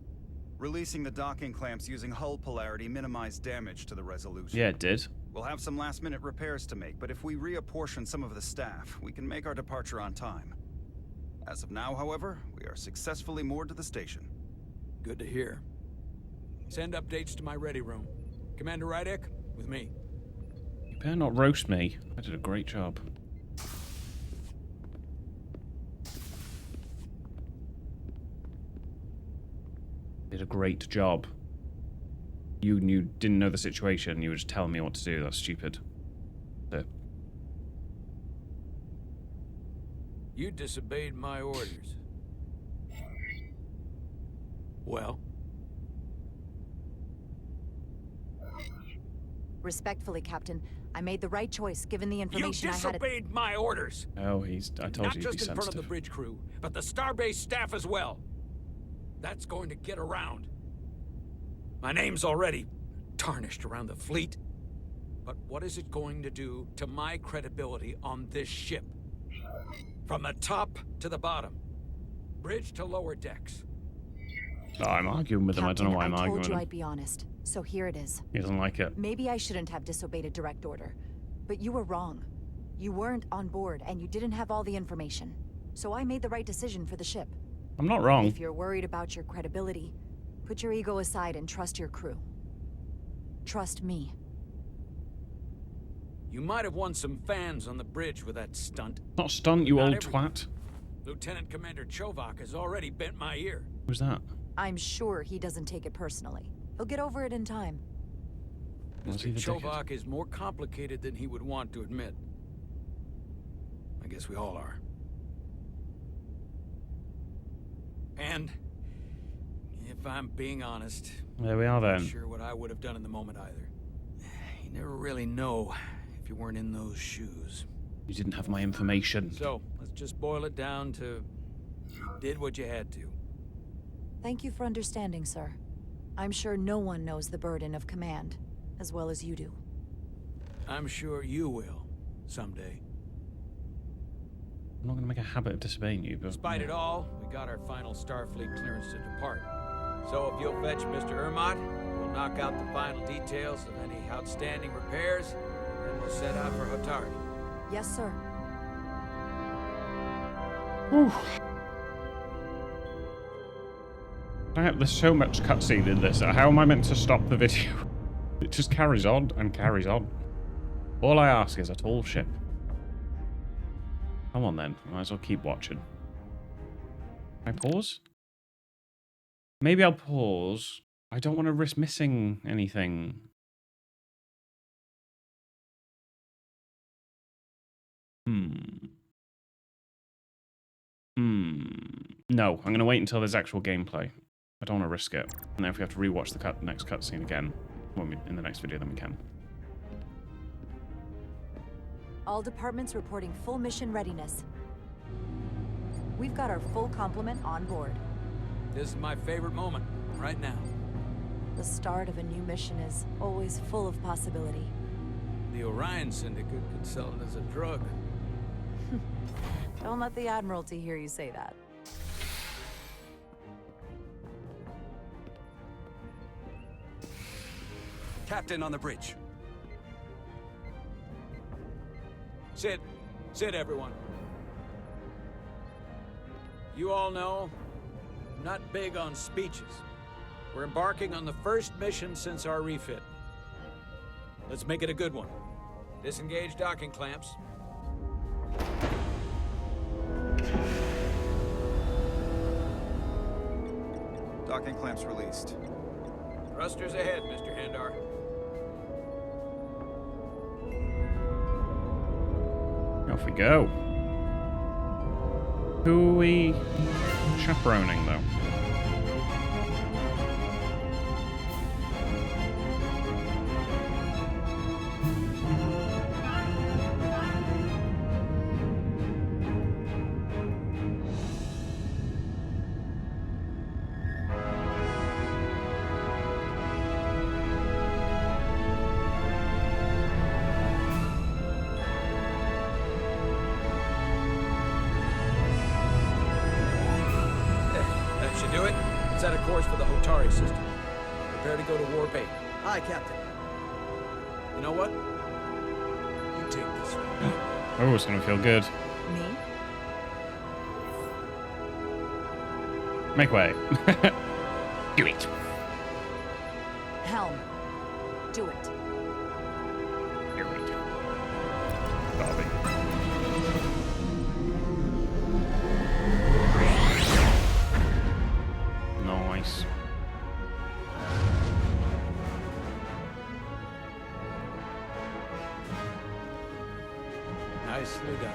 Releasing the docking clamps using hull polarity minimized damage to the Resolution. Yeah, it did. We'll have some last-minute repairs to make, but if we reapportion some of the staff, we can make our departure on time. As of now, however, we are successfully moored to the station. Good to hear. Send updates to my ready room. Commander Rydek, with me. You better not roast me. I did a great job. Did a great job. You didn't know the situation. You were just telling me what to do. That's stupid. So. You disobeyed my orders. Well? Respectfully, Captain, I made the right choice given the information I had. You disobeyed my orders! Oh, I told Not you to be just in sensitive. front of the bridge crew, but the Starbase staff as well. That's going to get around. My name's already tarnished around the fleet. But what is it going to do to my credibility on this ship? From the top to the bottom. Bridge to lower decks. Oh, I'm arguing with him. I don't know why I'm arguing I with told you him. I'd be honest, so here it is. He doesn't like it. Maybe I shouldn't have disobeyed a direct order, but you were wrong. You weren't on board, and you didn't have all the information. So I made the right decision for the ship. I'm not wrong. If you're worried about your credibility, put your ego aside and trust your crew. Trust me. You might have won some fans on the bridge with that stunt. Not stunt, you Not old everyone. twat. Lieutenant Commander Chovak has already bent my ear. Who's that? I'm sure he doesn't take it personally. He'll get over it in time. Was he Mr. the dickhead? Chovak is more complicated than he would want to admit. I guess we all are. And if if I'm being honest. There we are then. I'm not sure what I would have done in the moment either. You never really know if you weren't in those shoes. You didn't have my information. So, let's just boil it down to you did what you had to. Thank you for understanding, sir. I'm sure no one knows the burden of command as well as you do. I'm sure you will, someday. I'm not going to make a habit of disobeying you, but... Despite it all, we got our final Starfleet clearance to depart. So if you'll fetch Mr. Ermot, we'll knock out the final details of any outstanding repairs, and then we'll set out for Hotari. Yes, sir. Whew. There's so much cutscene in this. How am I meant to stop the video? It just carries on and carries on. All I ask is a tall ship. Come on then. Might as well keep watching. Can I pause? Maybe I'll pause. I don't want to risk missing anything. No, I'm going to wait until there's actual gameplay. I don't want to risk it. And then if we have to rewatch the next cutscene again in the next video, then we can. All departments reporting full mission readiness. We've got our full complement on board. This is my favorite moment, right now. The start of a new mission is always full of possibility. The Orion Syndicate could sell it as a drug. Don't let the Admiralty hear you say that. Captain on the bridge. Sit. Sit, everyone. You all know, I'm not big on speeches. We're embarking on the first mission since our refit. Let's make it a good one. Disengage docking clamps. Docking clamps released. Thrusters ahead, Mr. Handar. Off we go. Who are we chaperoning, though? Set a course for the Hotari system. Prepare to go to Warp 8. Aye, Captain. You know what? You take this one. Oh, it's gonna feel good. Me? Make way. Do it. Helm. Do it. Do it. Darby. Nice. Nicely done.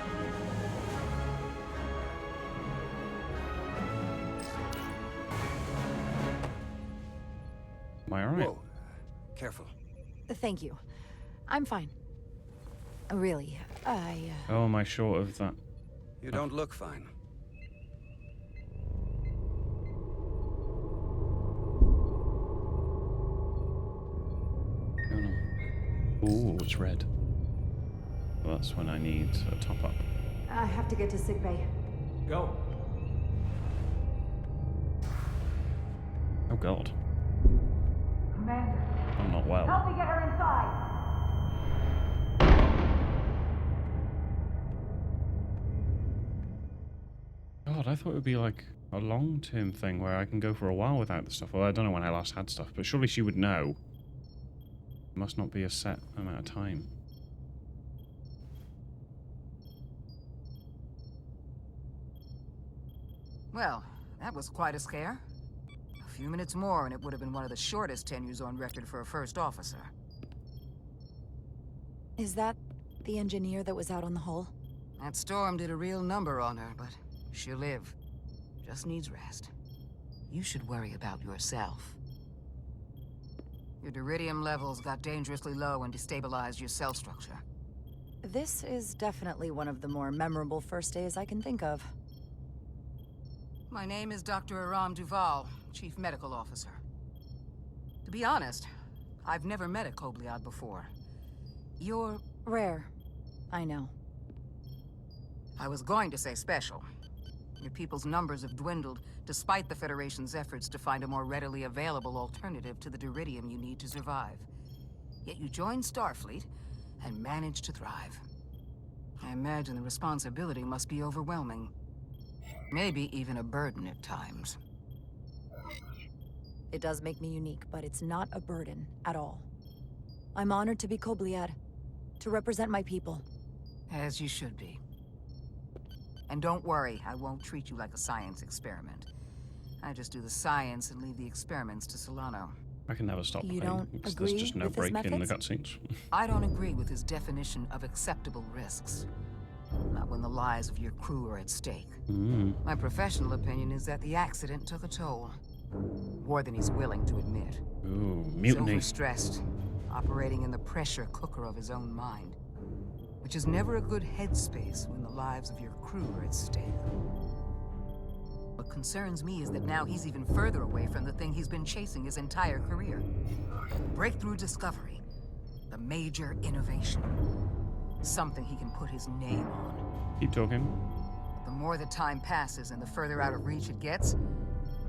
Am I alright? Whoa. Careful. Thank you. I'm fine. Really, Oh, am I short of that? You don't look fine. Oh no. Ooh, it's red. Well, that's when I need a top up. I have to get to sickbay. Go. Oh god. Commander. I'm not well. Help me get her inside. God, I thought it would be like a long-term thing where I can go for a while without the stuff. Well, I don't know when I last had stuff, but surely she would know. It must not be a set amount of time. Well, that was quite a scare. A few minutes more and it would have been one of the shortest tenures on record for a first officer. Is that the engineer that was out on the hull? That storm did a real number on her, but she'll live. Just needs rest. you should worry about yourself. Your duridium levels got dangerously low and destabilized your cell structure. This is definitely one of the more memorable first days I can think of. My name is Dr. Aram Duval, Chief Medical Officer. To be honest, I've never met a Kobliad before. You're... rare. I know. I was going to say special. Your people's numbers have dwindled, despite the Federation's efforts to find a more readily available alternative to the duridium you need to survive. Yet you joined Starfleet, and managed to thrive. I imagine the responsibility must be overwhelming. Maybe even a burden at times. It does make me unique, but it's not a burden at all. I'm honored to be Kobliad, to represent my people. As you should be. And don't worry, I won't treat you like a science experiment. I just do the science and leave the experiments to Solano. I can never stop You playing don't because agree there's just no with his break in the methods? cutscenes. I don't agree with his definition of acceptable risks. Not when the lives of your crew are at stake. My professional opinion is that the accident took a toll. More than he's willing to admit. Ooh, He's mutiny. overstressed, operating in the pressure cooker of his own mind. Which is never a good headspace when the lives of your crew are at stake. What concerns me is that now he's even further away from the thing he's been chasing his entire career. Breakthrough discovery. The major innovation. Something he can put his name on. Keep talking. The more the time passes and the further out of reach it gets,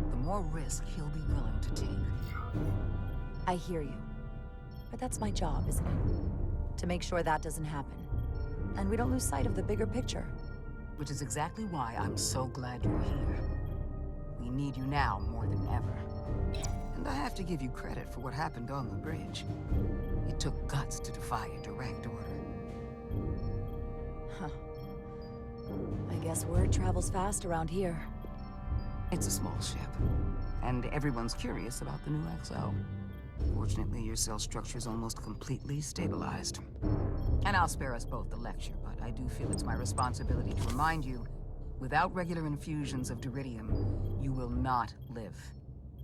the more risk he'll be willing to take. I hear you. But that's my job, isn't it? To make sure that doesn't happen. And we don't lose sight of the bigger picture. Which is exactly why I'm so glad you're here. We need you now more than ever. And I have to give you credit for what happened on the bridge. It took guts to defy a direct order. Huh. I guess word travels fast around here. It's a small ship. And everyone's curious about the new XO. Fortunately, your cell structure's almost completely stabilized. And I'll spare us both the lecture, but I do feel it's my responsibility to remind you, without regular infusions of duridium, you will not live.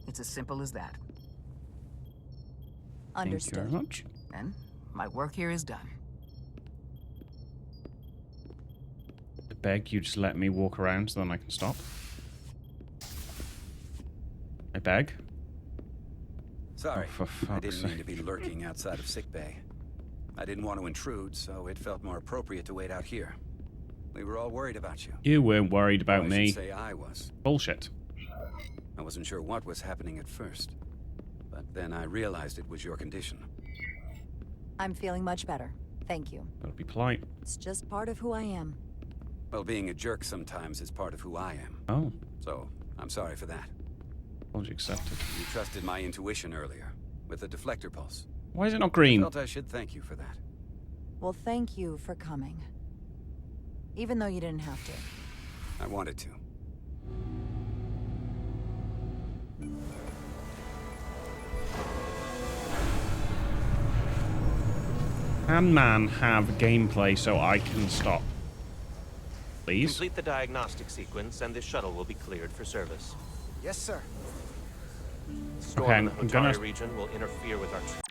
It's as simple as that. Understood. Thank you very much. And my work here is done. I beg you just let me walk around so then I can stop. I beg. Sorry, Oh, for I fuck's didn't mean to sake. be lurking outside of sickbay. I didn't want to intrude, so it felt more appropriate to wait out here. We were all worried about you. You weren't worried about Or I me. should say I was. Bullshit. I wasn't sure what was happening at first, but then I realized it was your condition. I'm feeling much better. Thank you. Gotta be polite. It's just part of who I am. Well, being a jerk sometimes is part of who I am. Oh, So, I'm sorry for that. apology accepted. You trusted my intuition earlier, with the deflector pulse. Why is it not I green? felt I should thank you for that. Well, thank you for coming. Even though you didn't have to. I wanted to. Can man have gameplay so I can stop? Please? Complete the diagnostic sequence, and this shuttle will be cleared for service. Yes, sir. Storm Okay, in the I'm gonna- Hotari region will interfere with our... I'm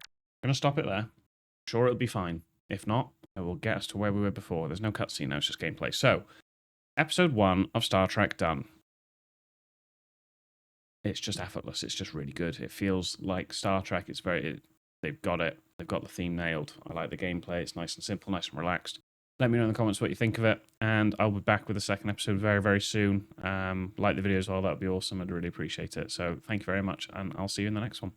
gonna stop it there. Sure, it'll be fine. If not, it will get us to where we were before. There's no cutscene now, it's just gameplay. So, episode 1 of Star Trek done. It's just effortless. It's just really good. It feels like Star Trek. It's very... they've got it. They've got the theme nailed. I like the gameplay. It's nice and simple, nice and relaxed. Let me know in the comments what you think of it, and I'll be back with a second episode very, very soon. Like the video as well. That would be awesome. I'd really appreciate it. So thank you very much, and I'll see you in the next one.